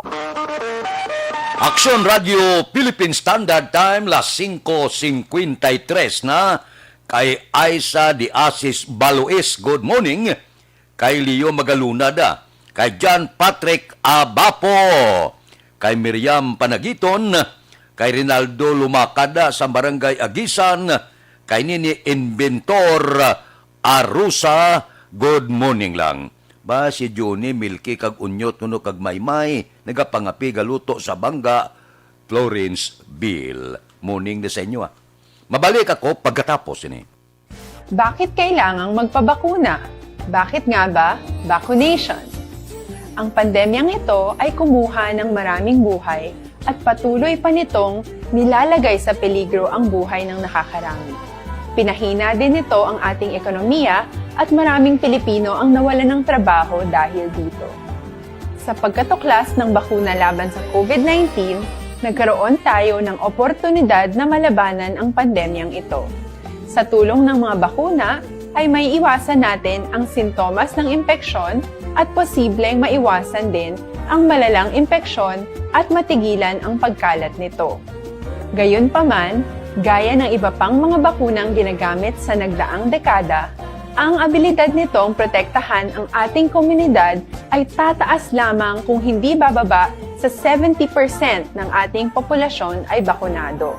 Action Radio Philippine Standard Time las 5:53 na. Kay Aisa de Asis Baluis, good morning. Kay Leo Magalunada. Kay John Patrick Abapo. Kay Miriam Panagiton. Kay Rinaldo Lumakada sa Barangay Agisan. Kay Nini Inventor Arusa, good morning lang. Ba si Johnny Milky kag Unyot nuno kag Maymay. Nagapangapi galuto sa Bangga, Florence Bill. Morning na sa inyo Mabalik ako pagkatapos ini. Bakit kailangang magpabakuna? Bakit nga ba vaccination? Ang pandemyang ito ay kumuha ng maraming buhay at patuloy pa nitong nilalagay sa peligro ang buhay ng nakakarami. Pinahina din nito ang ating ekonomiya at maraming Pilipino ang nawalan ng trabaho dahil dito. Sa pagkatuklas ng bakuna laban sa COVID-19, nagkaroon tayo ng oportunidad na malabanan ang pandemyang ito. Sa tulong ng mga bakuna, ay may iwasan natin ang sintomas ng impeksyon at posibleng maiwasan din ang malalang impeksyon at matigilan ang pagkalat nito. Gayunpaman, gaya ng iba pang mga bakunang ginagamit sa nagdaang dekada, ang abilidad nitong protektahan ang ating komunidad ay tataas lamang kung hindi bababa sa 70% ng ating populasyon ay bakunado.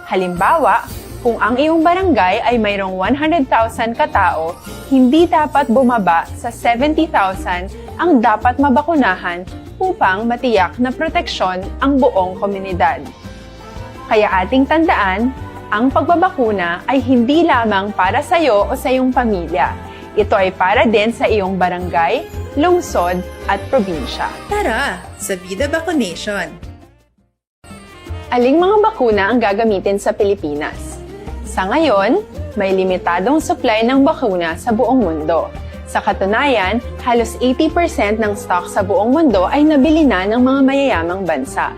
Halimbawa, kung ang iyong barangay ay mayroong 100,000 katao, hindi dapat bumaba sa 70,000 ang dapat mabakunahan upang matiyak na proteksyon ang buong komunidad. Kaya ating tandaan, ang pagbabakuna ay hindi lamang para sa iyo o sa iyong pamilya. Ito ay para din sa iyong barangay, lungsod at probinsya. Tara, sa Vida Vaccination! Aling mga bakuna ang gagamitin sa Pilipinas? Sa ngayon, may limitadong supply ng bakuna sa buong mundo. Sa katunayan, halos 80% ng stock sa buong mundo ay nabili na ng mga mayayamang bansa.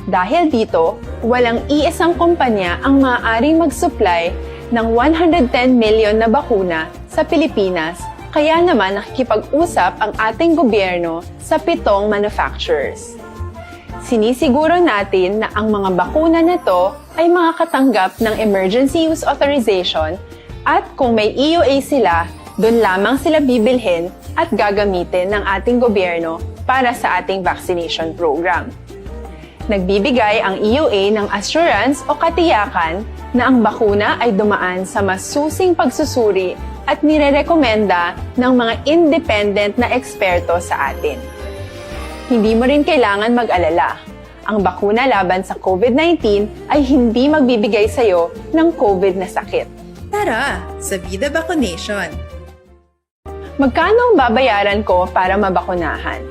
Dahil dito, walang iisang kumpanya ang maaaring mag-supply ng 110 million na bakuna sa Pilipinas, kaya naman nakikipag-usap ang ating gobyerno sa 7 manufacturers. Sinisiguro natin na ang mga bakuna na ito ay makakatanggap ng Emergency Use Authorization at kung may EUA sila, doon lamang sila bibilhin at gagamitin ng ating gobyerno para sa ating vaccination program. Nagbibigay ang EUA ng assurance o katiyakan na ang bakuna ay dumaan sa masusing pagsusuri at nirerekomenda ng mga independent na eksperto sa atin. Hindi mo rin kailangan mag-alala. Ang bakuna laban sa COVID-19 ay hindi magbibigay sa'yo ng COVID na sakit. Tara, sa Vida Vacunation. Magkano ang babayaran ko para mabakunahan?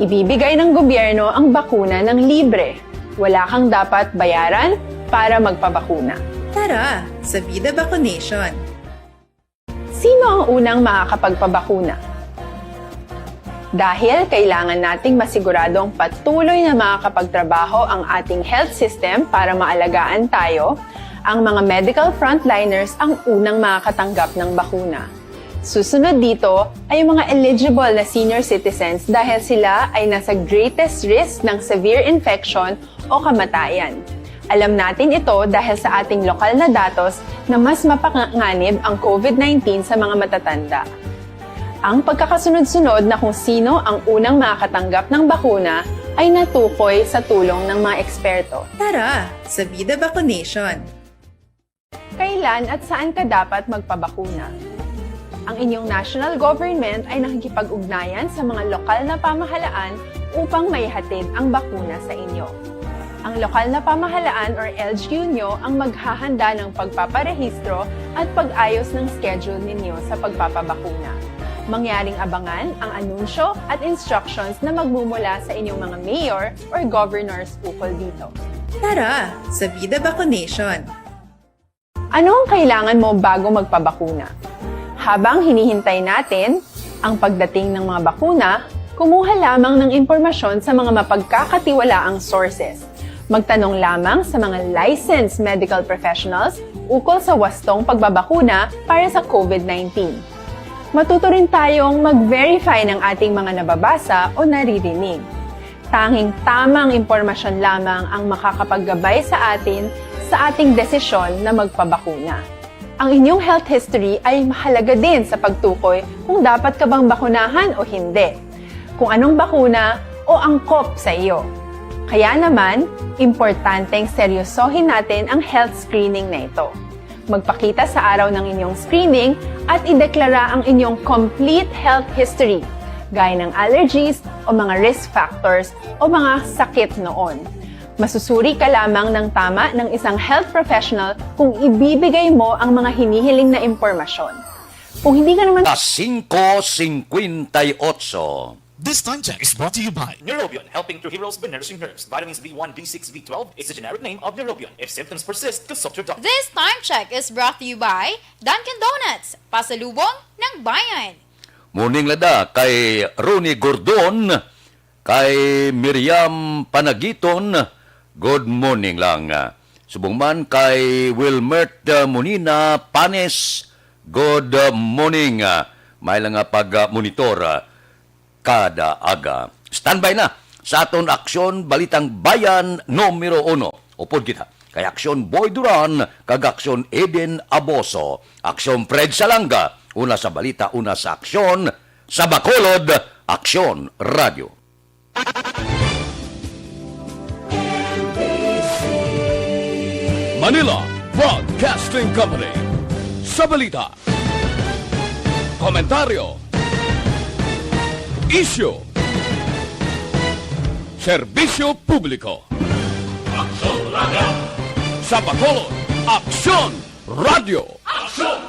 Ibibigay ng gobyerno ang bakuna ng libre. Wala kang dapat bayaran para magpabakuna. Tara, sa Vida Vacunation. Sino ang unang makakapagpabakuna? Dahil kailangan nating masiguradong patuloy na makakapagtrabaho ang ating health system para maalagaan tayo, ang mga medical frontliners ang unang makakatanggap ng bakuna. Susunod dito ay mga eligible na senior citizens dahil sila ay nasa greatest risk ng severe infection o kamatayan. Alam natin ito dahil sa ating lokal na datos na mas mapanganib ang COVID-19 sa mga matatanda. Ang pagkakasunod-sunod na kung sino ang unang makakatanggap ng bakuna ay natukoy sa tulong ng mga eksperto. Tara, sa Vida Vacunation. Kailan at saan ka dapat magpabakuna? Ang inyong national government ay nakikipag-ugnayan sa mga lokal na pamahalaan upang maihatid ang bakuna sa inyo. Ang lokal na pamahalaan or LGU nyo ang maghahanda ng pagpaparehistro at pag-ayos ng schedule ninyo sa pagpapabakuna. Mangyaring abangan ang anunsyo at instructions na magmumula sa inyong mga mayor or governors ukol dito. Tara, sa Vida Vacunation. Ano ang kailangan mo bago magpabakuna? Habang hinihintay natin ang pagdating ng mga bakuna, kumuha lamang ng impormasyon sa mga mapagkakatiwalaang sources. Magtanong lamang sa mga licensed medical professionals ukol sa wastong pagbabakuna para sa COVID-19. Matuto rin tayong mag-verify ng ating mga nababasa o naririnig. Tanging tamang impormasyon lamang ang makakapaggabay sa atin sa ating desisyon na magpabakuna. Ang inyong health history ay mahalaga din sa pagtukoy kung dapat ka bang bakunahan o hindi, kung anong bakuna o angkop sa iyo. Kaya naman, importanteng seryosohin natin ang health screening na ito. Magpakita sa araw ng inyong screening at ideklara ang inyong complete health history, gaya ng allergies o mga risk factors o mga sakit noon. Masusuri ka lamang ng tama ng isang health professional kung ibibigay mo ang mga hinihiling na impormasyon. Kung hindi ka naman... 5:58. This time check is brought to you by Neurobion, helping through heroes by nourishing nerves. Vitamins B1, B6, B12 is the generic name of Neurobion. If symptoms persist, consult your doctor. This time check is brought to you by Dunkin' Donuts, pasalubong ng bayan. Morning lada kay Ronnie Gordon, kay Miriam Panagiton, good morning lang. Subong man kay Wilmert Munina Panes, good morning. May lang pag-monitor kada aga. Standby na sa aton aksyon Balitang Bayan numero 1. Upod kita kay Aksyon Boy Duran, kag Aksyon Eden Aboso, Aksyon Fred Salanga, una sa balita, una sa aksyon, sa Bacolod, Aksyon Radio. Manila Broadcasting Company. Sa balita, komentaryo, issue, serbisyo publiko. Aksyon Radio. Sa Bacolod, Aksyon Radio. Aksyon!